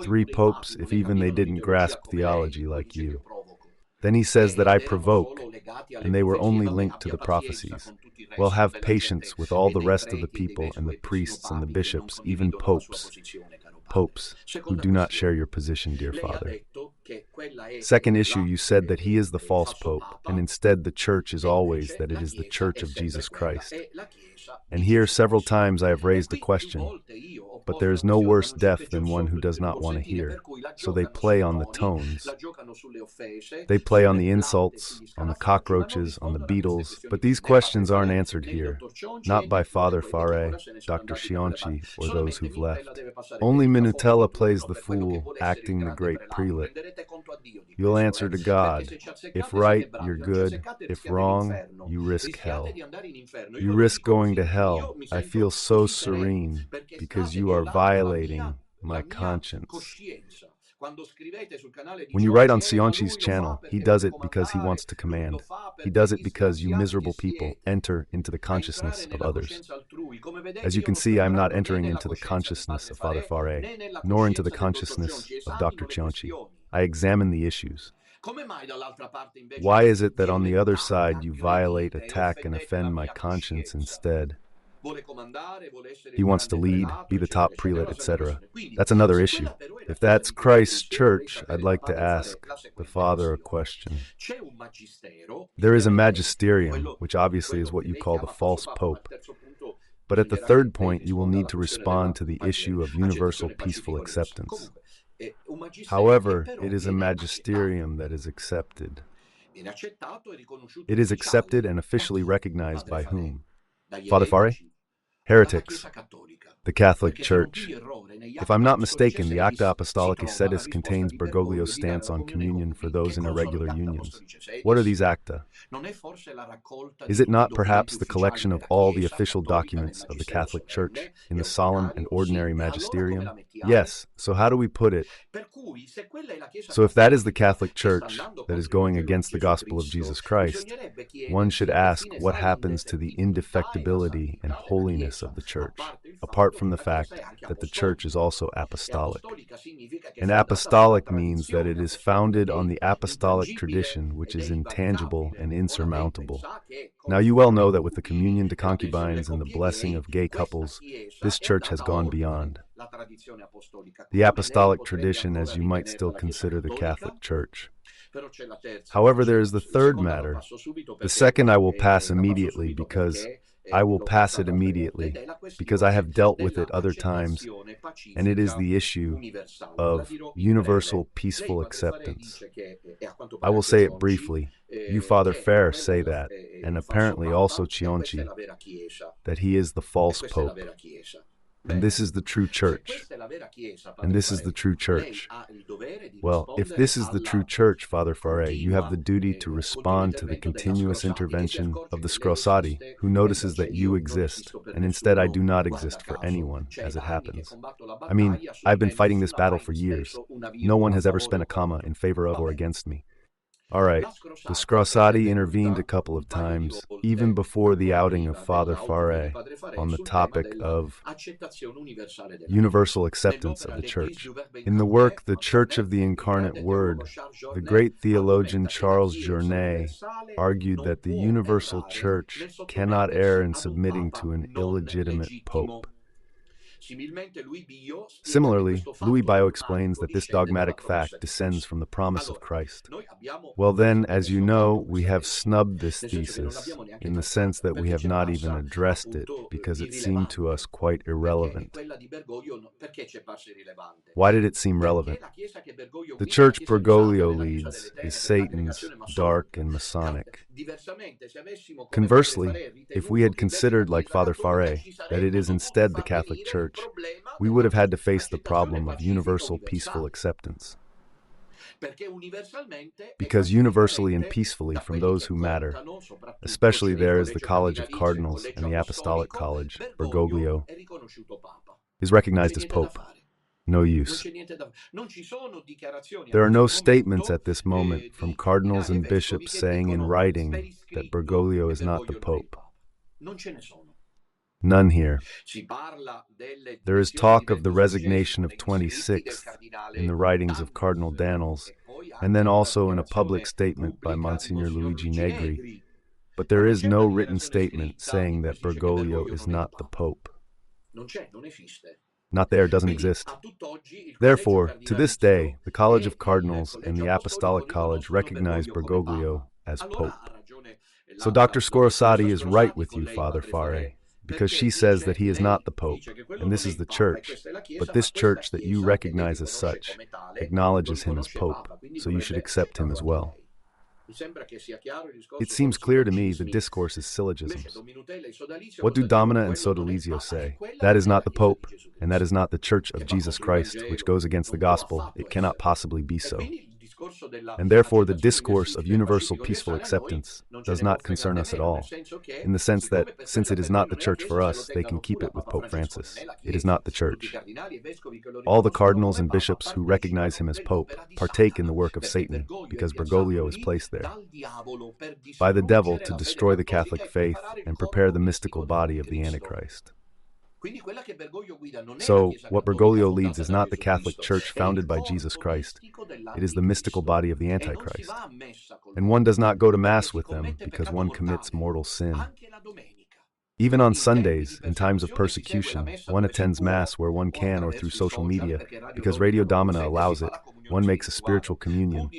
Three popes, if even they didn't grasp theology like you. Then he says that I provoke, and they were only linked to the prophecies. Well, have patience with all the rest of the people and the priests and the bishops, even popes who do not share your position, dear Father. Second issue, you said that he is the false pope, and instead the church is always that it is the church of Jesus Christ. And here several times I have raised a question, but there is no worse deaf than one who does not want to hear. So they play on the tones. They play on the insults, on the cockroaches, on the beetles, but these questions aren't answered here, not by Father 𝐵, Dr. 𝐥'𝐶𝐢𝐵, or those who've left. Only Minutella plays the fool, acting the great prelate. You'll answer to God. If right, you're good. If wrong, you risk hell. You risk going to hell. I feel so serene because you are violating my conscience. When you write on 𝐥'𝐤𝐻𝐶's channel, he does it because he wants to command. He does it because you miserable people enter into the consciousness of others. As you can see, I am not entering into the consciousness of Father 𝐵, nor into the consciousness of Dr. 𝐥'𝐤𝐻𝐶. I examine the issues. Why is it that on the other side you violate, attack, and offend my conscience instead? He wants to lead, be the top prelate, etc. That's another issue. If that's Christ's church, I'd like to ask the Father a question. There is a magisterium, which obviously is what you call the false pope. But at the third point, you will need to respond to the issue of universal peaceful acceptance. However, it is a magisterium that is accepted. It is accepted and officially recognized by whom? Father 𝐵? Heretics. The Catholic Church. If I'm not mistaken, the Acta Apostolicae Sedis contains Bergoglio's stance on communion for those in irregular unions. What are these acta? Is it not perhaps the collection of all the official documents of the Catholic Church in the solemn and ordinary magisterium? Yes, so how do we put it? So if that is the Catholic Church that is going against the gospel of Jesus Christ, one should ask what happens to the indefectibility and holiness of the Church, apart from the fact that the Church is also apostolic. And apostolic means that it is founded on the apostolic tradition, which is intangible and insurmountable. Now you well know that with the communion to concubines and the blessing of gay couples, this Church has gone beyond the apostolic tradition, as you might still consider the Catholic Church. However, there is the third matter. The second I will pass immediately because I have dealt with it other times, and it is the issue of universal peaceful acceptance. I will say it briefly. You, Father 𝐵, say that, and apparently also 𝐥'𝐤𝐻𝐶, that he is the false pope. And this is the true church. And this is the true church. Well, if this is the true church, Father 𝐵, you have the duty to respond to the continuous intervention of the 𝐥'Scrosati, who notices that you exist, and instead I do not exist for anyone, as it happens. I mean, I've been fighting this battle for years. No one has ever spent a comma in favor of or against me. All right, the 𝐥'Scrosati intervened a couple of times, even before the outing of Father 𝐵, on the topic of universal acceptance of the Church. In the work The Church of the Incarnate Word, the great theologian Charles Journet argued that the universal Church cannot err in submitting to an illegitimate pope. Similarly, Louis Bio explains that this dogmatic fact descends from the promise of Christ. Well then, as you know, we have snubbed this thesis, in the sense that we have not even addressed it, because it seemed to us quite irrelevant. Why did it seem relevant? The church Bergoglio leads is Satan's, dark and Masonic. Conversely, if we had considered, like Father 𝐵, that it is instead the Catholic Church, we would have had to face the problem of universal peaceful acceptance. Because universally and peacefully from those who matter, especially there is the College of Cardinals and the Apostolic College, Bergoglio, is recognized as Pope. No use. There are no statements at this moment from cardinals and bishops saying in writing that Bergoglio is not the Pope. None here. There is talk of the resignation of 26th in the writings of Cardinal Danels, and then also in a public statement by Monsignor Luigi Negri, but there is no written statement saying that Bergoglio is not the Pope. Not there, doesn't exist. Therefore, to this day, the College of Cardinals and the Apostolic College recognize Bergoglio as Pope. So Dr. 𝐥'Scrosati is right with you, Father 𝐵, because she says that he is not the Pope, and this is the Church, but this Church that you recognize as such acknowledges him as Pope, so you should accept him as well. It seems clear to me the discourse is syllogisms. What do Domina and Sodalizio say? That is not the Pope, and that is not the Church of Jesus Christ, which goes against the gospel. It cannot possibly be so. And therefore the discourse of universal peaceful acceptance does not concern us at all, in the sense that, since it is not the church for us, they can keep it with Pope Francis. It is not the church. All the cardinals and bishops who recognize him as Pope partake in the work of Satan, because Bergoglio is placed there by the devil to destroy the Catholic faith and prepare the mystical body of the Antichrist. So, what Bergoglio leads is not the Catholic Church founded by Jesus Christ. It is the mystical body of the Antichrist. And one does not go to Mass with them because one commits mortal sin. Even on Sundays, in times of persecution, one attends Mass where one can or through social media, because Radio Domina allows it. One makes a spiritual communion,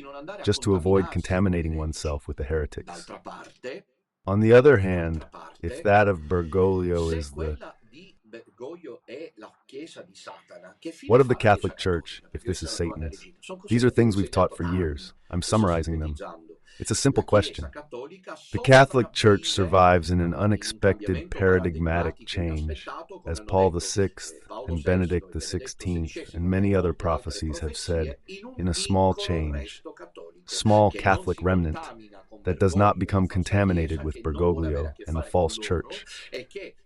just to avoid contaminating oneself with the heretics. On the other hand, if that of Bergoglio is what of the Catholic Church, if this is Satan's? These are things we've taught for years. I'm summarizing them. It's a simple question. The Catholic Church survives in an unexpected paradigmatic change, as Paul VI and Benedict XVI and many other prophecies have said, in a small change, small Catholic remnant, that does not become contaminated with Bergoglio and the false church,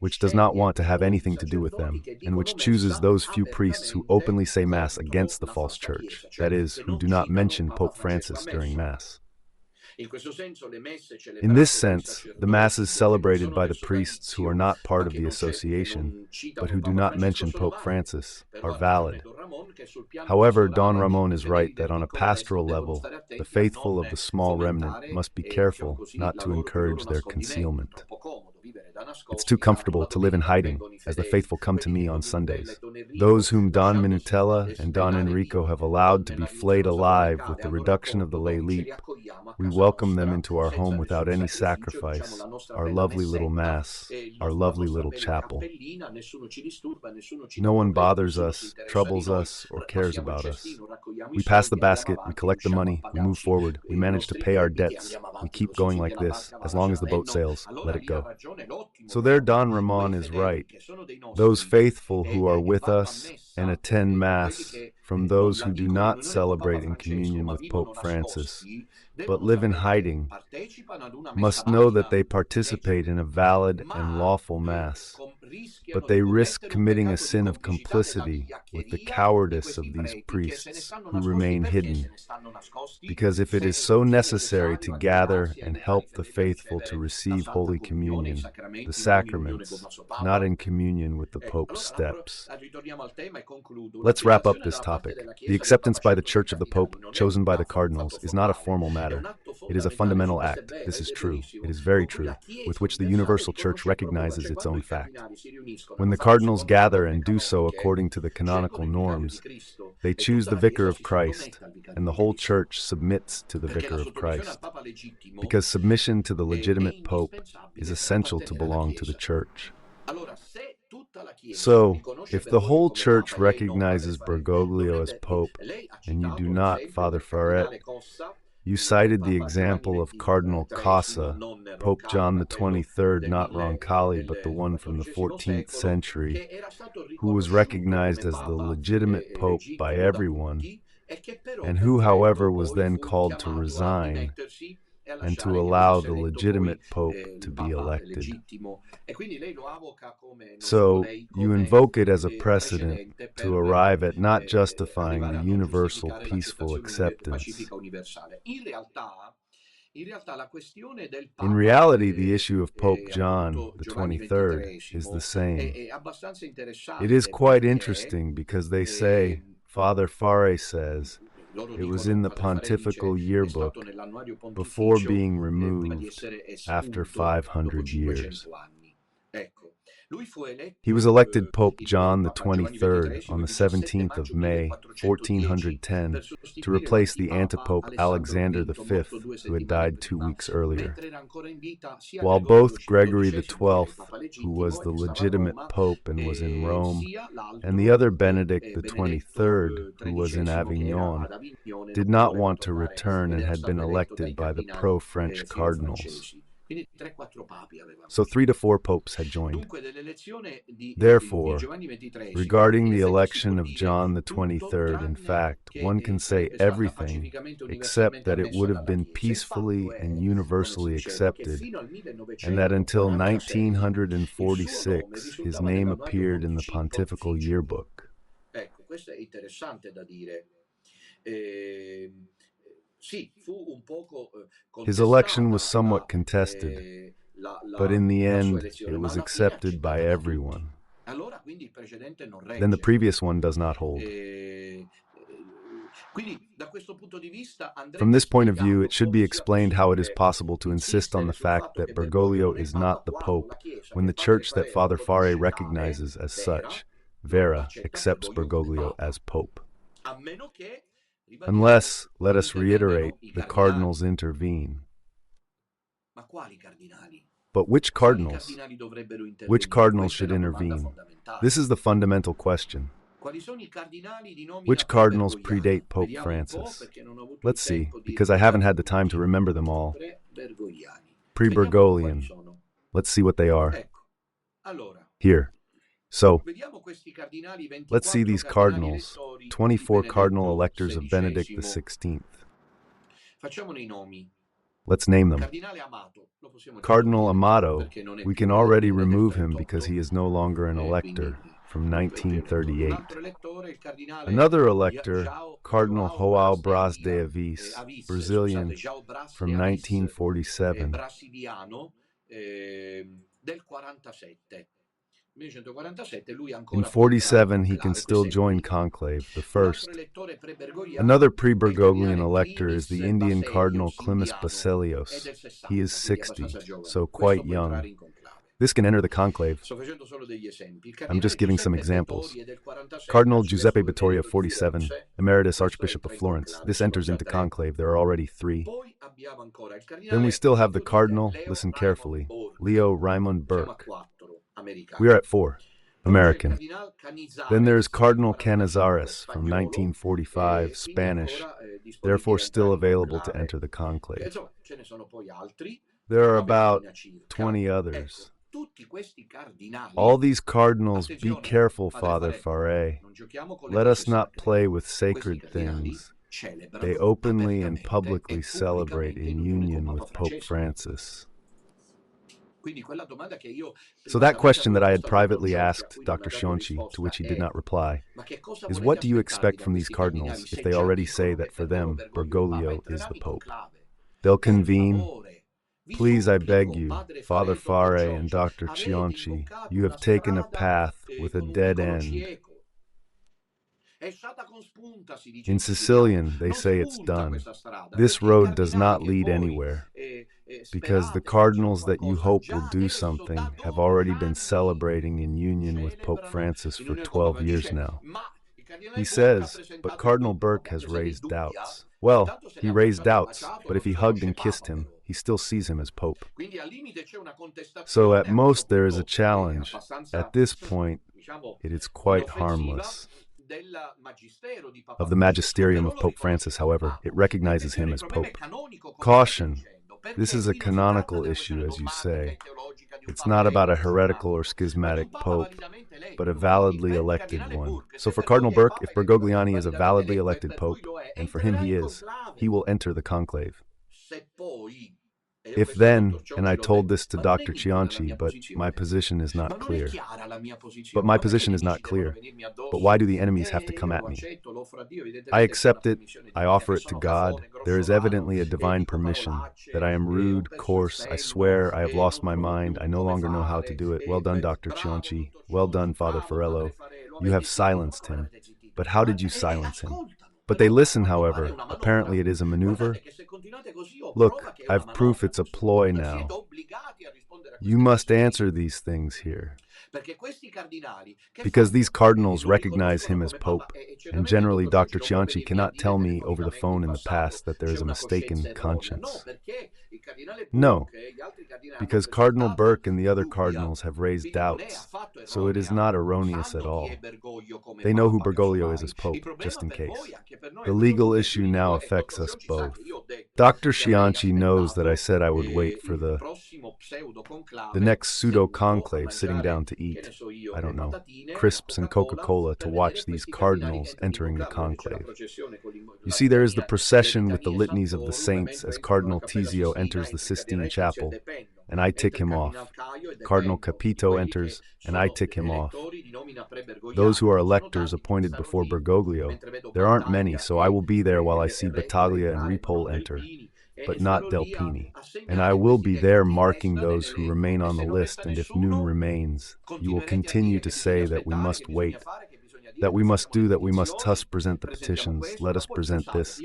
which does not want to have anything to do with them, and which chooses those few priests who openly say Mass against the false church, that is, who do not mention Pope Francis during Mass. In this sense, the Masses celebrated by the priests who are not part of the association, but who do not mention Pope Francis, are valid. However, Don Ramon is right that on a pastoral level, the faithful of the small remnant must be careful not to encourage their concealment. It's too comfortable to live in hiding, as the faithful come to me on Sundays. Those whom Don Minutella and Don Enrico have allowed to be flayed alive with the reduction of the lay leap, we welcome them into our home without any sacrifice, our lovely little Mass, our lovely little chapel. No one bothers us, troubles us, or cares about us. We pass the basket, we collect the money, we move forward, we manage to pay our debts, we keep going like this, as long as the boat sails, let it go. So there Don Ramon is right. Those faithful who are with us and attend Mass from those who do not celebrate in communion with Pope Francis, but live in hiding, must know that they participate in a valid and lawful Mass, but they risk committing a sin of complicity with the cowardice of these priests who remain hidden, because if it is so necessary to gather and help the faithful to receive Holy Communion, the sacraments, not in communion with the Pope's steps. Let's wrap up this topic. The acceptance by the Church of the Pope, chosen by the cardinals, is not a formal matter. It is a fundamental act, this is true, it is very true, with which the Universal Church recognizes its own fact. When the cardinals gather and do so according to the canonical norms, they choose the Vicar of Christ, and the whole Church submits to the Vicar of Christ, because submission to the legitimate Pope is essential to belong to the Church. So, if the whole Church recognizes Bergoglio as Pope, and you do not, Father Farret, you cited the example of Cardinal 𝐏𝐸ZA, Pope John XXIII, not Roncalli, but the one from the 14th century, who was recognized as the legitimate Pope by everyone, and who, however, was then called to resign and to allow the legitimate Pope to be elected. So, you invoke it as a precedent to arrive at not justifying the universal peaceful acceptance. In reality, the issue of Pope John XXIII is the same. It is quite interesting because they say, Father Farre says, it was in the pontifical yearbook before being removed after 500 years. He was elected Pope John XXIII on the 17th of May, 1410, to replace the antipope Alexander V, who had died 2 weeks earlier. While both Gregory XII, who was the legitimate pope and was in Rome, and the other Benedict XXIII, who was in Avignon, did not want to return and had been elected by the pro-French cardinals. So 3 to 4 popes had joined. Therefore, regarding the election of John the 23rd, in fact, one can say everything except that it would have been peacefully and universally accepted, and that until 1946 his name appeared in the pontifical yearbook. His election was somewhat contested, but in the end it was accepted by everyone. Then the previous one does not hold. From this point of view, it should be explained how it is possible to insist on the fact that Bergoglio is not the Pope, when the Church that Father Fare recognizes as such, VERA, accepts Bergoglio as Pope. Unless, let us reiterate, the cardinals intervene. But which cardinals? Which cardinals should intervene? This is the fundamental question. Which cardinals predate Pope Francis? Let's see, because I haven't had the time to remember them all. Pre-Bergoglian. Let's see what they are. Here. So, let's see these cardinals, 24 cardinal electors of Benedict XVI. Let's name them. Cardinal Amato, we can already remove him because he is no longer an elector, from 1938. Another elector, Cardinal João Braz de Avis, Brazilian, from 1947. In 47, he can still join conclave, the first. Another pre-Bergoglian elector is the Indian Cardinal 𝐸'Z𝐼 Baselios. He is 60, so quite young. This can enter the conclave. I'm just giving some examples. Cardinal Giuseppe Vittoria, 47, Emeritus Archbishop of Florence. This enters into conclave. There are already 3. Then we still have the Cardinal, listen carefully, Leo Raymond Burke. We are at 4, American. Then there is Cardinal Canizares from 1945, Spanish, therefore still available to enter the conclave. There are about 20 others. All these cardinals, be careful, Father Fare. Let us not play with sacred things. They openly and publicly celebrate in union with Pope Francis. So that question that I had privately asked Dr. 𝐥'𝐚𝐝, to which he did not reply, is what do you expect from these cardinals if they already say that for them Bergoglio is the Pope? They'll convene. Please, I beg you, Father Fare and Dr. 𝐥'𝐚𝐝, you have taken a path with a dead end. In Sicilian, they say it's done. This road does not lead anywhere, because the cardinals that you hope will do something have already been celebrating in union with Pope Francis for 12 years now. He says, but Cardinal Burke has raised doubts. Well, he raised doubts, but if he hugged and kissed him, he still sees him as Pope. So at most there is a challenge. At this point, it is quite harmless. Of the magisterium of Pope Francis, however, it recognizes him as Pope. Caution! This is a canonical issue, as you say. It's not about a heretical or schismatic Pope, but a validly elected one. So for Cardinal Burke, if Bergogliani is a validly elected Pope, and for him he is, he will enter the conclave. If then, and I told this to Dr. 𝐥'𝐚𝐝, but my position is not clear. But why do the enemies have to come at me? I accept it, I offer it to God. There is evidently a divine permission, that I am rude, coarse, I swear, I have lost my mind, I no longer know how to do it. Well done, Dr. 𝐥'𝐚𝐝. Well done, Father Farello. You have silenced him. But how did you silence him? But they listen, however. Apparently it is a maneuver. Look, I've proof it's a ploy now. You must answer these things here. Because these cardinals recognize him as Pope, and generally Dr. 𝐸𝐴 cannot tell me over the phone in the past that there is a mistaken conscience. No, because Cardinal Burke and the other cardinals have raised doubts, so it is not erroneous at all. They know who Bergoglio is as Pope, just in case. The legal issue now affects us both. Dr. 𝐸𝐴 knows that I said I would wait for the next pseudo-conclave sitting down to eat, I don't know, crisps and Coca-Cola to watch these cardinals entering the conclave. You see, there is the procession with the litanies of the saints as Cardinal Tizio enters the Sistine Chapel, and I tick him off. Cardinal Capito enters, and I tick him off. Those who are electors appointed before Bergoglio, there aren't many, so I will be there while I see Battaglia and Ripoll enter, but not Delpini. And I will be there marking those who remain on the list, and if noon remains, you will continue to say that we must wait, that we must do, that we must thus present the petitions, let us present this.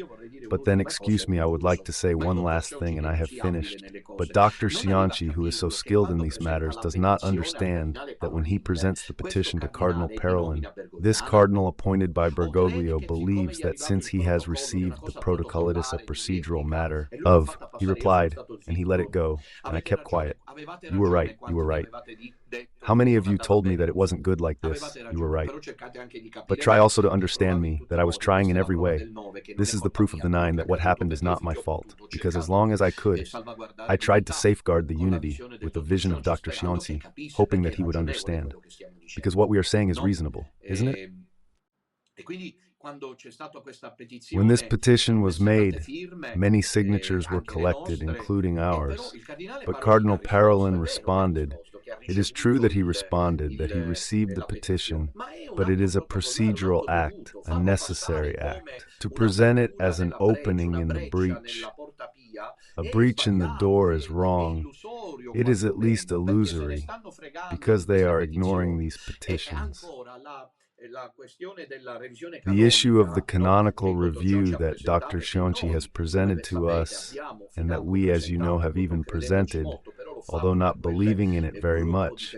But then, excuse me, I would like to say one last thing, and I have finished. But Dr. 𝐸𝐴, who is so skilled in these matters, does not understand that when he presents the petition to Cardinal Parolin, this cardinal appointed by Bergoglio believes that since he has received the protocolitis of procedural matter of, he replied, and he let it go, and I kept quiet. You were right, you were right. How many of you told me that it wasn't good like this? You were right. But try also to understand me, that I was trying in every way. This is the proof of the 9 that what happened is not my fault, because as long as I could, I tried to safeguard the unity with the vision of Dr. 𝐸𝐴, hoping that he would understand. Because what we are saying is reasonable, isn't it? When this petition was made, many signatures were collected, including ours. But Cardinal Parolin responded. It is true that he responded, that he received the petition, but it is a procedural act, a necessary act. To present it as an opening in the breach, a breach in the door is wrong. It is at least illusory, because they are ignoring these petitions. The issue of the canonical review that Dr. 𝐸𝐴 has presented to us, and that we, as you know, have even presented, although not believing in it very much,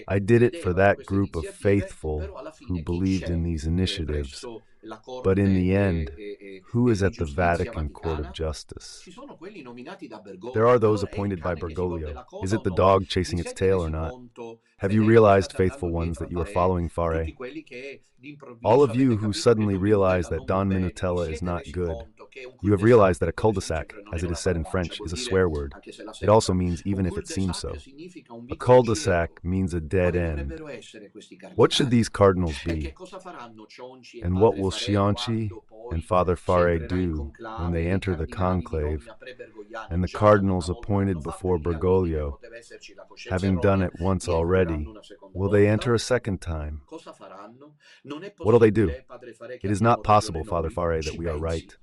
I did it for that group of faithful who believed in these initiatives. But in the end, who is at the Vatican Court of Justice? There are those appointed by Bergoglio. Is it the dog chasing its tail or not? Have you realized, faithful ones, that you are following FARE? All of you who suddenly realize that Don Minutella is not good, you have realized that a cul-de-sac, as it is said in French, is a swear word. It also means even if it seems so. A cul-de-sac means a dead end. What should these cardinals be? And what will 𝐸𝐴 and Father FARE do when they enter the conclave, and the cardinals appointed before Bergoglio, having done it once already, will they enter a second time? What will they do? It is not possible, Father FARE, that we are right.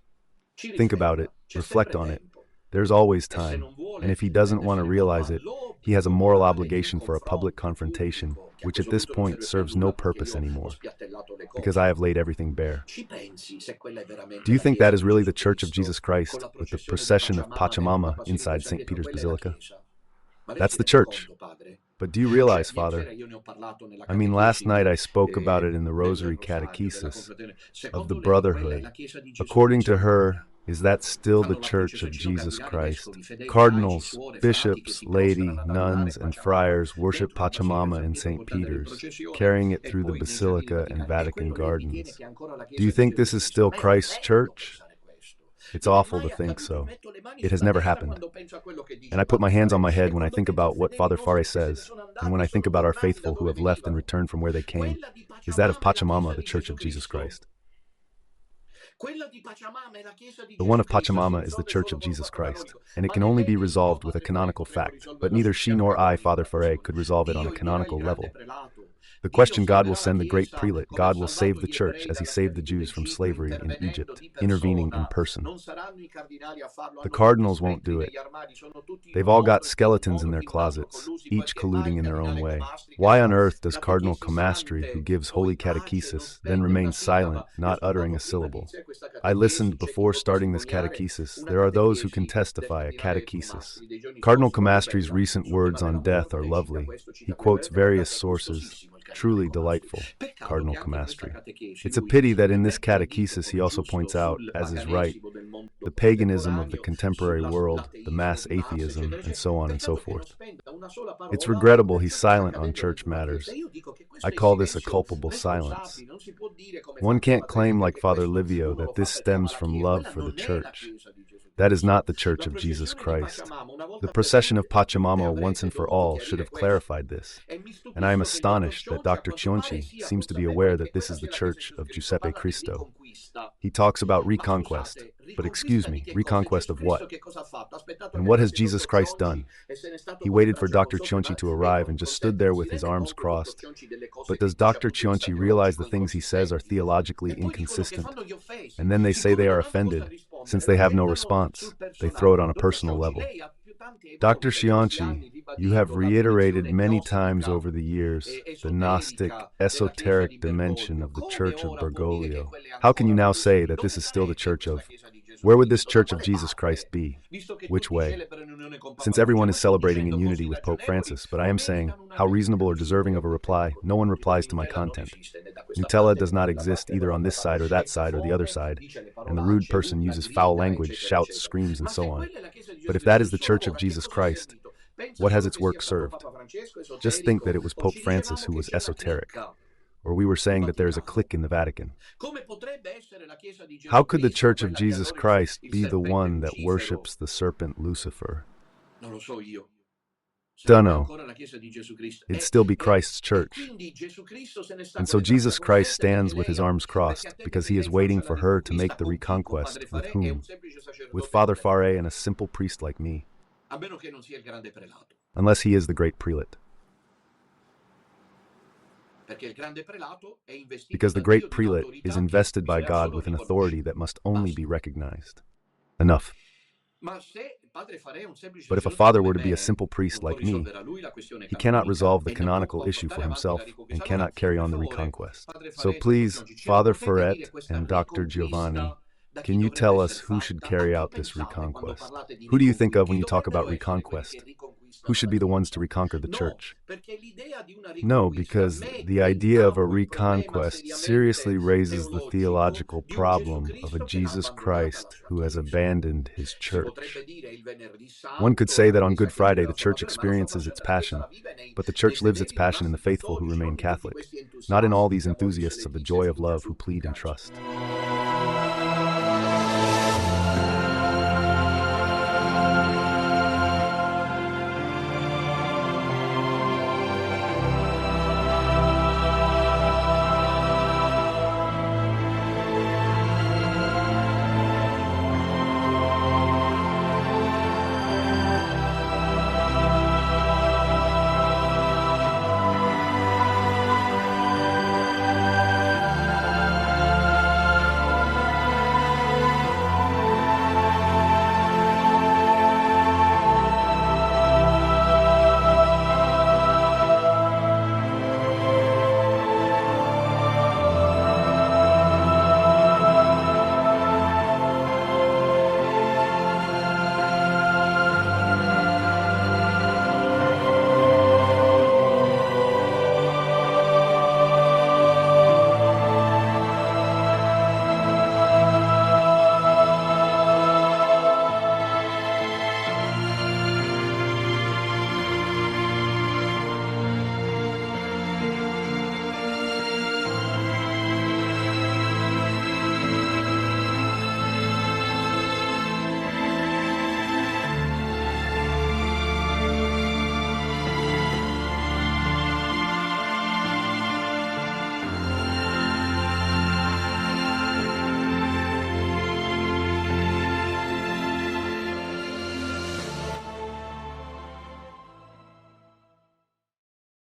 Think about it, reflect on it. There's always time, and if he doesn't want to realize it, he has a moral obligation for a public confrontation, which at this point serves no purpose anymore, because I have laid everything bare. Do you think that is really the Church of Jesus Christ, with the procession of Pachamama inside St. Peter's Basilica? That's the Church. But do you realize, Father, I mean, last night I spoke about it in the Rosary Catechesis, of the Brotherhood. According to her, is that still the Church of Jesus Christ? Cardinals, bishops, laity, nuns, and friars worship Pachamama in St. Peter's, carrying it through the Basilica and Vatican gardens. Do you think this is still Christ's Church? It's awful to think so. It has never happened. And I put my hands on my head when I think about what Father FARE says, and when I think about our faithful who have left and returned from where they came, is that of Pachamama, the Church of Jesus Christ. The one of Pachamama is the Church of Jesus Christ, and it can only be resolved with a canonical fact, but neither she nor I, Father FARE, could resolve it on a canonical level. The question: God will send the great prelate, God will save the Church as he saved the Jews from slavery in Egypt, intervening in person. The cardinals won't do it. They've all got skeletons in their closets, each colluding in their own way. Why on earth does Cardinal 𝐶𝐝, who gives holy catechesis, then remain silent, not uttering a syllable? I listened before starting this catechesis. There are those who can testify a catechesis. Cardinal 𝐸𝐾𝐻 recent words on death are lovely. He quotes various sources. Truly delightful, Cardinal 𝐸𝐾𝐻. It's a pity that in this catechesis he also points out, as is right, the paganism of the contemporary world, the mass atheism, and so on and so forth. It's regrettable he's silent on church matters. I call this a culpable silence. One can't claim like Father Livio that this stems from love for the church. That is not the Church of Jesus Christ. The procession of Pachamama once and for all should have clarified this, and I am astonished that Dr. 𝐸𝐶𝐻𝐻 seems to be aware that this is the Church of Giuseppe Cristo. He talks about reconquest, but excuse me, reconquest of what? And what has Jesus Christ done? He waited for Dr. 𝐸𝐶𝐻 to arrive and just stood there with his arms crossed. But does Dr. 𝐸𝐶𝐻 realize the things he says are theologically inconsistent? And then they say they are offended. Since they have no response, they throw it on a personal level. Dr. 𝐸𝐶𝐻, you have reiterated many times over the years the Gnostic, esoteric dimension of the Church of Bergoglio. How can you now say that this is still the Church of... Where would this Church of Jesus Christ be? Which way? Since everyone is celebrating in unity with Pope Francis, but I am saying, how reasonable or deserving of a reply, no one replies to my content. Nutella does not exist either on this side or that side or the other side, and the rude person uses foul language, shouts, screams, and so on. But if that is the Church of Jesus Christ, what has its work served? Just think that it was Pope Francis who was esoteric. Or we were saying that there is a clique in the Vatican. How could the Church of Jesus Christ be the one that worships the serpent Lucifer? Dunno. It'd still be Christ's church. And so Jesus Christ stands with his arms crossed because he is waiting for her to make the reconquest. With whom? With Father Faré and a simple priest like me. Unless he is the great prelate. Because the great prelate is invested by God with an authority that must only be recognized. Enough. But if a father were to be a simple priest like me, he cannot resolve the canonical issue for himself and cannot carry on the reconquest. So please, Father Ferret and Dr. Giovanni, can you tell us who should carry out this reconquest? Who do you think of when you talk about reconquest? Who should be the ones to reconquer the church? No, because the idea of a reconquest seriously raises the theological problem of a Jesus Christ who has abandoned his church. One could say that on Good Friday the church experiences its passion, but the church lives its passion in the faithful who remain Catholic, not in all these enthusiasts of the joy of love who plead and trust.